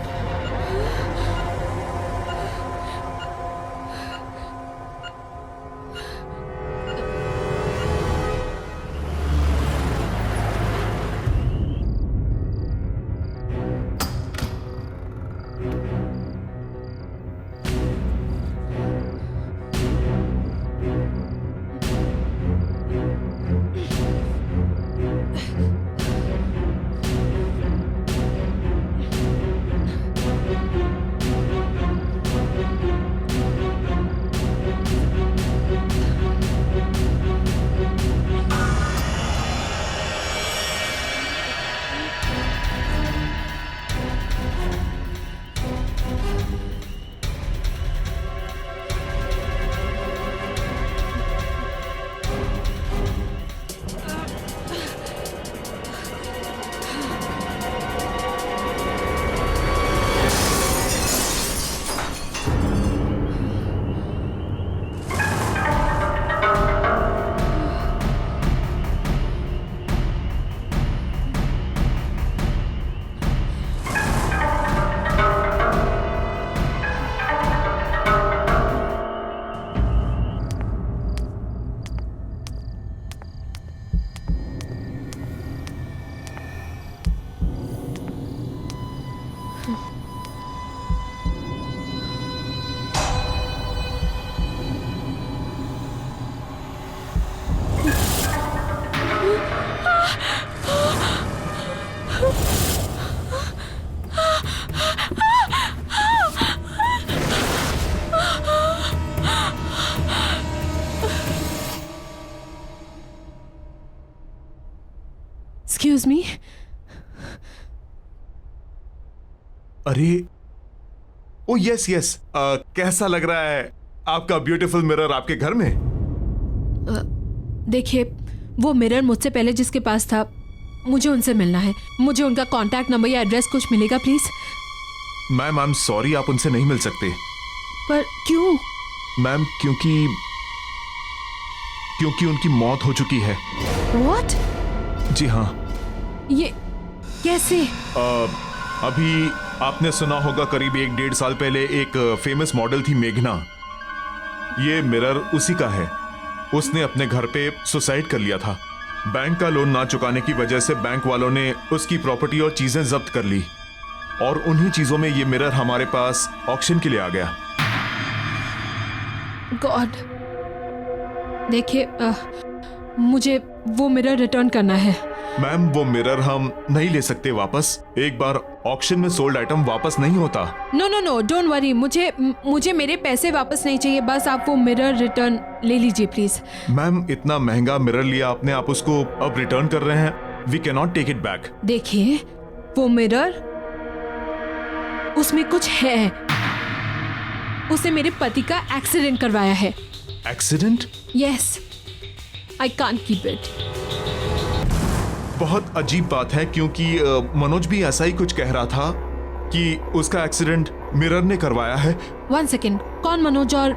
Excuse me? अरे, ओ यस यस, कैसा लग रहा है आपका ब्यूटीफुल मिरर आपके घर में? देखिए, वो मिरर मुझसे पहले जिसके पास था, मुझे उनसे मिलना है। मुझे उनका कांटेक्ट नंबर या एड्रेस कुछ मिलेगा please? Ma'am, I am sorry, आप उनसे नहीं मिल सकते। पर क्यों? मैम, क्योंकि उनकी मौत हो चुकी है। What? जी हाँ। ये कैसे? अभी आपने सुना होगा, करीब 1-1.5 साल पहले एक फेमस मॉडल थी मेघना। ये मिरर उसी का है। उसने अपने घर पे सुसाइड कर लिया था। बैंक का लोन ना चुकाने की वजह से बैंक वालों ने उसकी प्रॉपर्टी और चीजें जब्त कर ली और उन्हीं चीजों में ये मिरर हमारे पास ऑक्शन के लिए आ गया। गॉड, देखिए मुझे वो मिरर रिटर्न करना है। मैम, वो मिरर हम नहीं ले सकते वापस। एक बार ऑक्शन में सोल्ड आइटम वापस नहीं होता। No no no, don't worry, मुझे मेरे पैसे वापस नहीं चाहिए, बस आप वो मिरर रिटर्न ले लीजिए प्लीज। मैम, इतना महंगा मिरर लिया आपने, आप उसको अब रिटर्न कर रहे हैं। We can not take it back. देखिए वो मिरर, उसमें कुछ है। उसे मेरे पति का एक्सीडेंट करवाया है। Accident? Yes, I can't keep it. बहुत अजीब बात है क्योंकि मनोज भी ऐसा ही कुछ कह रहा था कि उसका एक्सीडेंट मिरर ने करवाया है। 1 सेकेंड, कौन मनोज और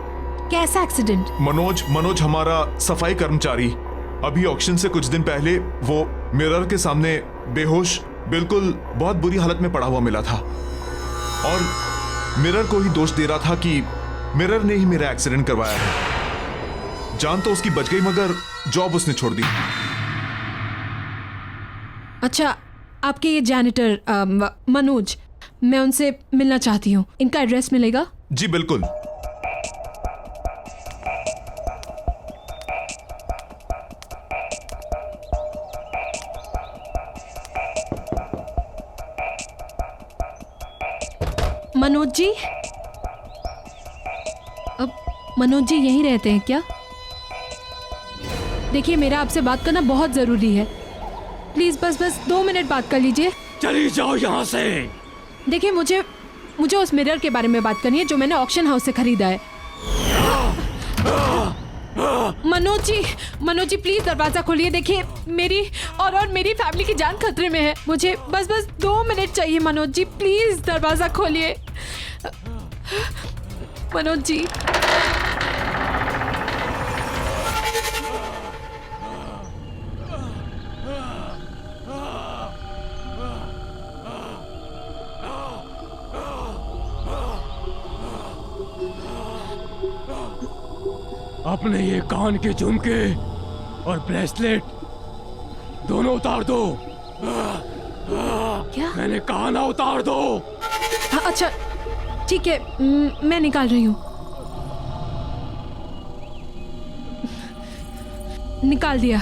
कैसा एक्सीडेंट? मनोज हमारा सफाई कर्मचारी। अभी ऑक्शन से कुछ दिन पहले वो मिरर के सामने बेहोश, बिल्कुल बहुत बुरी हालत में पड़ा हुआ मिला था और मिरर को ही दोष दे रहा था कि मिरर ने ही मेरा एक्सीडेंट करवाया है। जान तो उसकी बच गई मगर जॉब उसने छोड़ दी। अच्छा, आपके ये जैनिटर मनोज, मैं उनसे मिलना चाहती हूँ। इनका एड्रेस मिलेगा? जी बिल्कुल। मनोज जी, अब मनोज जी यहीं रहते हैं क्या? देखिए, मेरा आपसे बात करना बहुत जरूरी है। प्लीज बस 2 मिनट बात कर लीजिए। चली जाओ यहाँ से। देखिए, मुझे उस मिरर के बारे में बात करनी है जो मैंने ऑक्शन हाउस से खरीदा है। मनोज जी प्लीज दरवाजा खोलिए। देखिए, मेरी और मेरी फैमिली की जान खतरे में है। मुझे बस 2 मिनट चाहिए। मनोज जी प्लीज दरवाजा खोलिए। मनोज जी, अपने ये कान के झुमके और ब्रेसलेट दोनों उतार दो। क्या? मैंने कहा ना, उतार दो। हाँ, अच्छा ठीक है, मैं निकाल रही हूँ। निकाल दिया।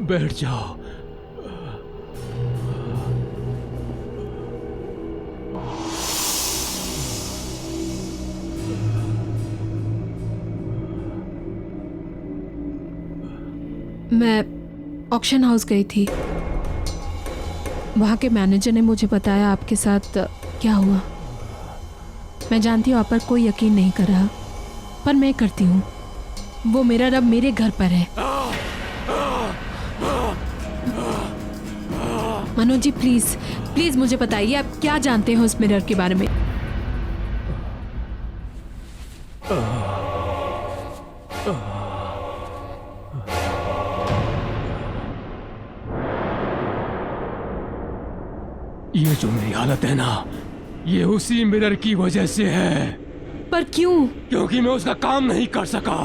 बैठ जाओ। मैं ऑक्शन हाउस गई थी। वहाँ के मैनेजर ने मुझे बताया आपके साथ क्या हुआ। मैं जानती हूँ आप पर कोई यकीन नहीं कर रहा, पर मैं करती हूँ। वो मिरर अब मेरे घर पर है। मनोज जी प्लीज मुझे बताइए, आप क्या जानते हैं उस मिरर के बारे में? ये जो मेरी हालत है ना, ये उसी मिरर की वजह से है। पर क्यों? क्योंकि मैं उसका काम नहीं कर सका।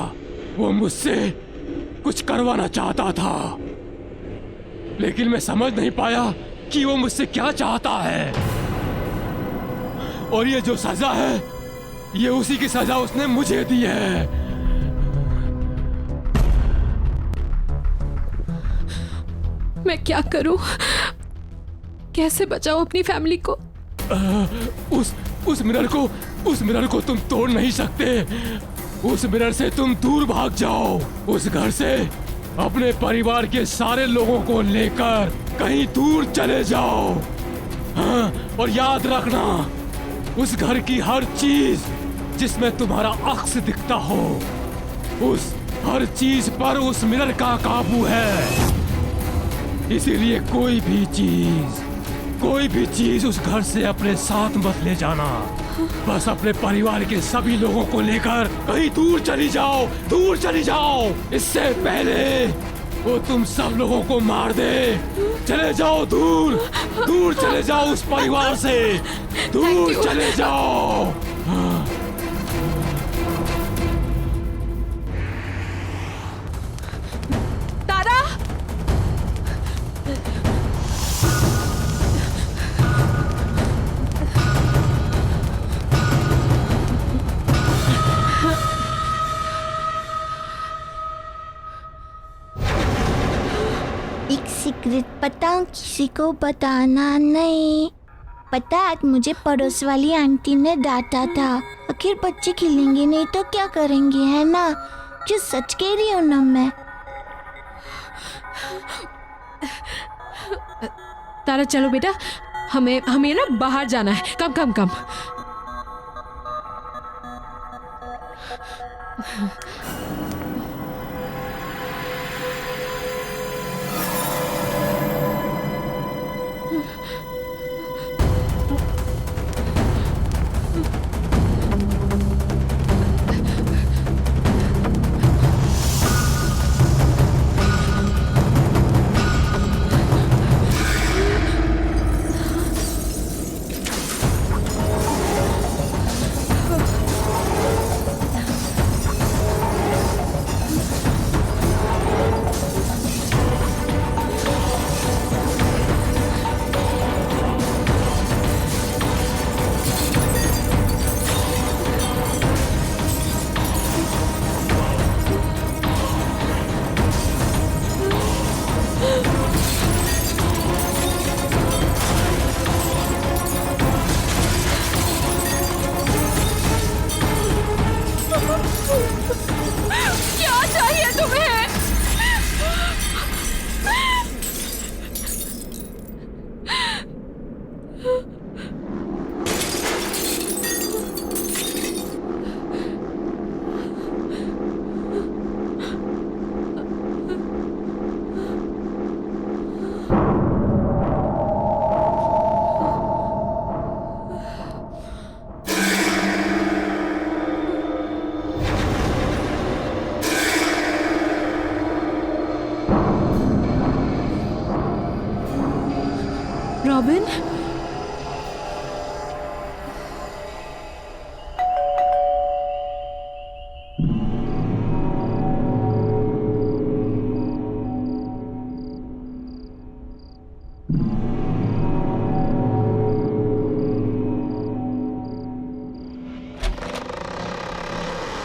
वो मुझसे कुछ करवाना चाहता था, लेकिन मैं समझ नहीं पाया कि वो मुझसे क्या चाहता है। और ये जो सजा है, ये उसी की सजा उसने मुझे दी है। मैं क्या करूं? कैसे बचाऊं अपनी फैमिली को? उस मिरर को तुम तोड़ नहीं सकते। उस मिरर से तुम दूर भाग जाओ। उस घर से अपने परिवार के सारे लोगों को लेकर कहीं दूर चले जाओ। हाँ, और याद रखना, उस घर की हर चीज जिसमें तुम्हारा अक्स दिखता हो, उस हर चीज पर उस मिरर का काबू है। इसीलिए कोई भी चीज कोई भी चीज उस घर से अपने साथ मत ले जाना। बस अपने परिवार के सभी लोगों को लेकर कहीं दूर चली जाओ, दूर चली जाओ। इससे पहले वो तुम सब लोगों को मार दे। चले जाओ दूर, दूर चले जाओ उस परिवार से, दूर चले जाओ। तारा, एक सीक्रेट पता किसी को बताना नहीं। पता आज मुझे पड़ोस वाली आंटी ने डांटा था। आखिर बच्चे खेलेंगे नहीं तो क्या करेंगे, है ना? जो सच कह रही हूँ ना मैं। तारा चलो बेटा, हमें ना बाहर जाना है। कम कम कम। क्या चाहिए तुम्हें? Robin,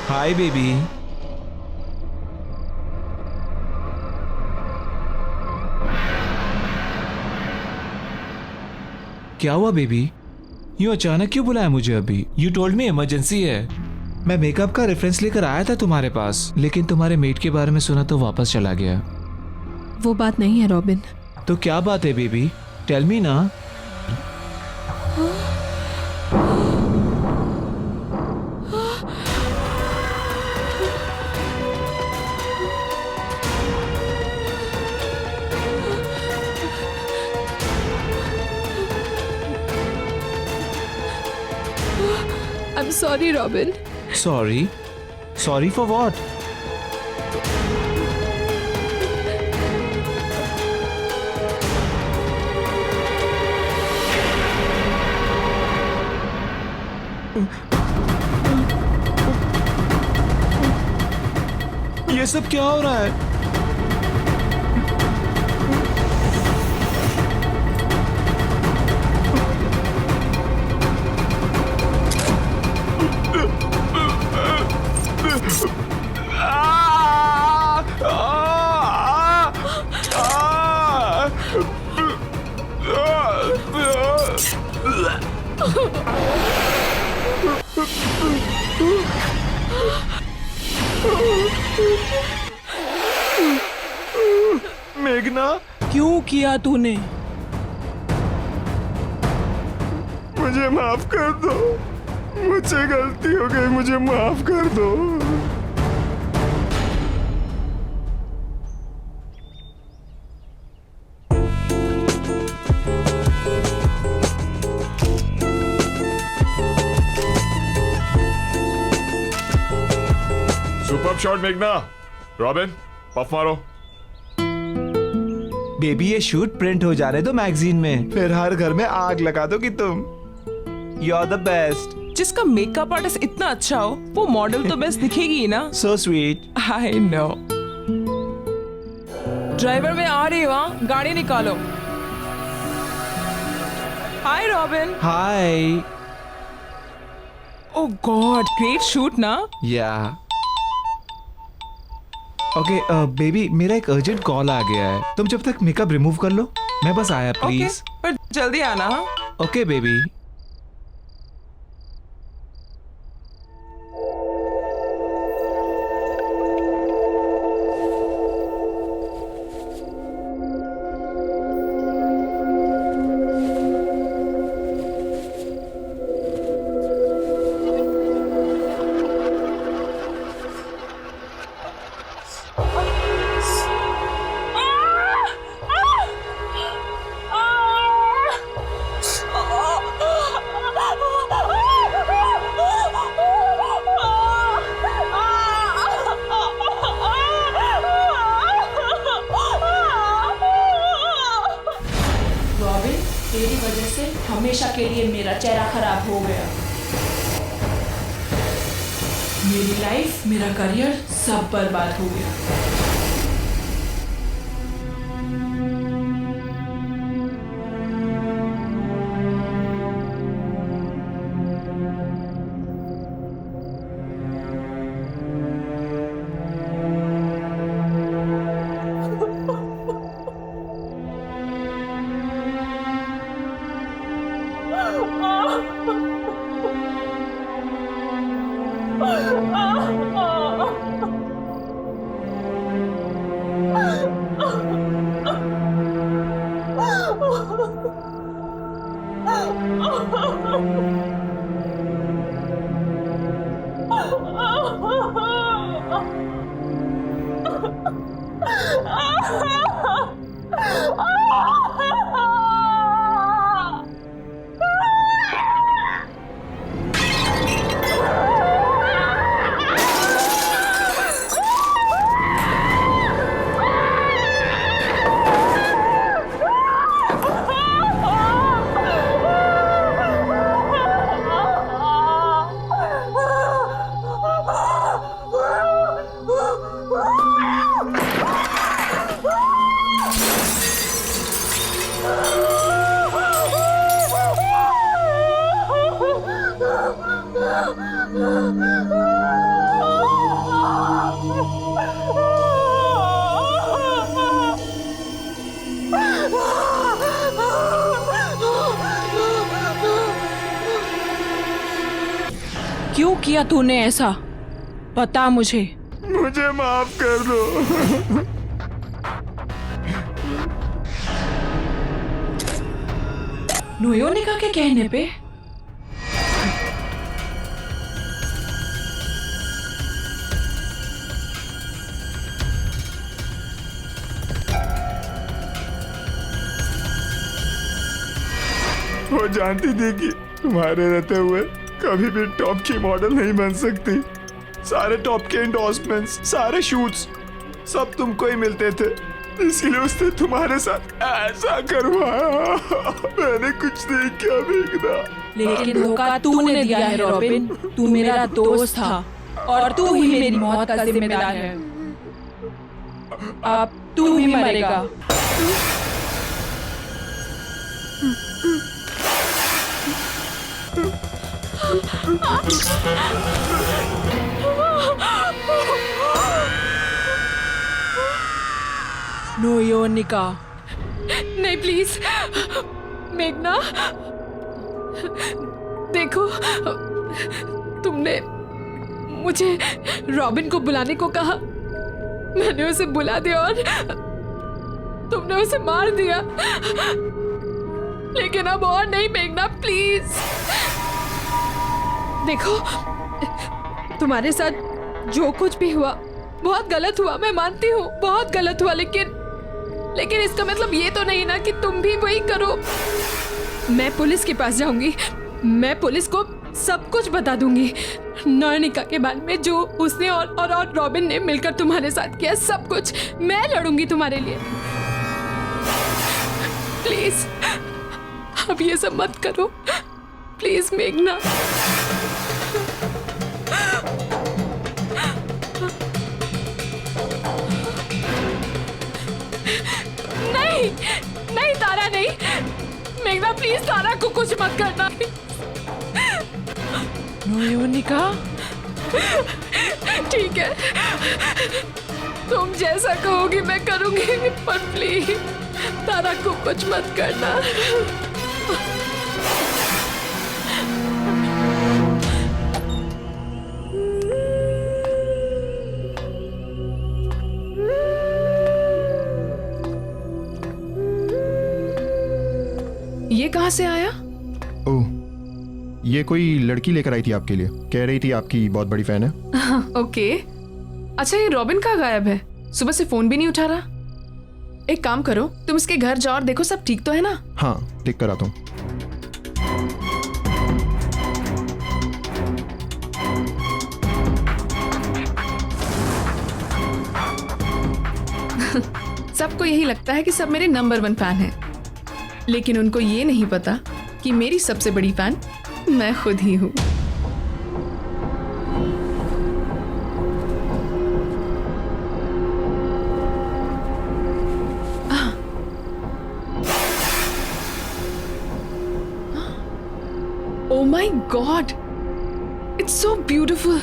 hi baby. क्या हुआ बेबी? यूं अचानक क्यों बुलाया मुझे अभी? यू टोल्ड मी इमरजेंसी है। मैं मेकअप का रेफरेंस लेकर आया था तुम्हारे पास, लेकिन तुम्हारे मेट के बारे में सुना तो वापस चला गया। वो बात नहीं है रॉबिन। तो क्या बात है बेबी? टेल मी ना। I'm sorry, Robin. Sorry? Sorry for what? ये सब क्या हो रहा है? मेघना, क्यों किया तूने? मुझे माफ कर दो। मुझसे गलती हो गई, मुझे माफ कर दो। सुपर शॉट मेघना। रॉबिन पफ मारो। बेबी ये शूट प्रिंट हो जाने दो मैगजीन में, फिर हर घर में आग लगा दोगी तुम। You are the best. जिसका मेकअप आर्टिस्ट इतना अच्छा हो वो मॉडल तो बेस्ट दिखेगी ही ना। So sweet. I know. Driver मैं आ रही हूँ, गाड़ी निकालो। हाय रॉबिन। हाय। ओह गॉड, ग्रेट शूट ना। या ओके बेबी, मेरा एक अर्जेंट कॉल आ गया है, तुम जब तक मेकअप रिमूव कर लो, मैं बस आया प्लीज। पर जल्दी आना। Okay baby. तेरी वजह से हमेशा के लिए मेरा चेहरा खराब हो गया। मेरी लाइफ, मेरा करियर सब बर्बाद हो गया। क्यों किया तूने ऐसा? बता मुझे। मुझे माफ कर दो। नोयोनिका के कहने पे वो जानती थी कि तुम्हारे रहते हुए कभी भी टॉप की मॉडल नहीं बन सकती। सारे टॉप के एंडोर्समेंट्स, सारे शूट्स सब तुमको ही मिलते थे, इसीलिए उसने तुम्हारे साथ ऐसा करवाया। मैंने कुछ नहीं किया मेघना। लेकिन धोखा तूने दिया है रॉबिन। तू मेरा दोस्त था और तू ही मेरी मौत का जिम्मेदार है। अब तू ही मरेगा। नोयोनिका। नहीं प्लीज मेघना, देखो तुमने मुझे रॉबिन को बुलाने को कहा, मैंने उसे बुला दिया और तुमने उसे मार दिया। लेकिन अब और नहीं मेघना, प्लीज। देखो तुम्हारे साथ जो कुछ भी हुआ बहुत गलत हुआ, मैं मानती हूँ बहुत गलत हुआ, लेकिन इसका मतलब ये तो नहीं ना कि तुम भी वही करो। मैं पुलिस के पास जाऊंगी, मैं पुलिस को सब कुछ बता दूंगी। नौनिका के बारे में जो उसने और रॉबिन ने मिलकर तुम्हारे साथ किया, सब कुछ मैं लड़ूंगी तुम्हारे लिए। प्लीज अब ये सब मत करो, प्लीज मेघना। नहीं नहीं तारा, नहीं मेघना, प्लीज तारा को कुछ मत करना। नौनिका ठीक है, तुम जैसा कहोगी मैं करूंगी, पर प्लीज तारा को कुछ मत करना। ये कहाँ से आया? ओह, ये कोई लड़की लेकर आई थी आपके लिए, कह रही थी आपकी बहुत बड़ी फैन है। ओके, अच्छा ये रॉबिन कहाँ गायब है? सुबह से फोन भी नहीं उठा रहा। एक काम करो, तुम इसके घर जाओ और देखो सब ठीक तो है ना? हाँ, ठीक कराता हूँ। सबको यही लगता है कि सब मेरे नंबर 1 फैन हैं, लेकिन उनको ये नहीं पता कि मेरी सबसे बड़ी फैन मैं खुद ही हूँ। Oh my God! It's so beautiful.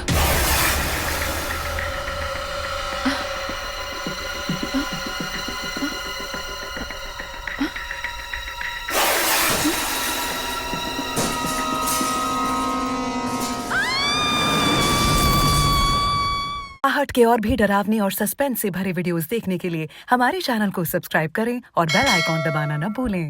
आहट के और भी डरावने और सस्पेंस से भरे वीडियोस देखने के लिए हमारे चैनल को सब्सक्राइब करें और बेल आइकॉन दबाना न भूलें।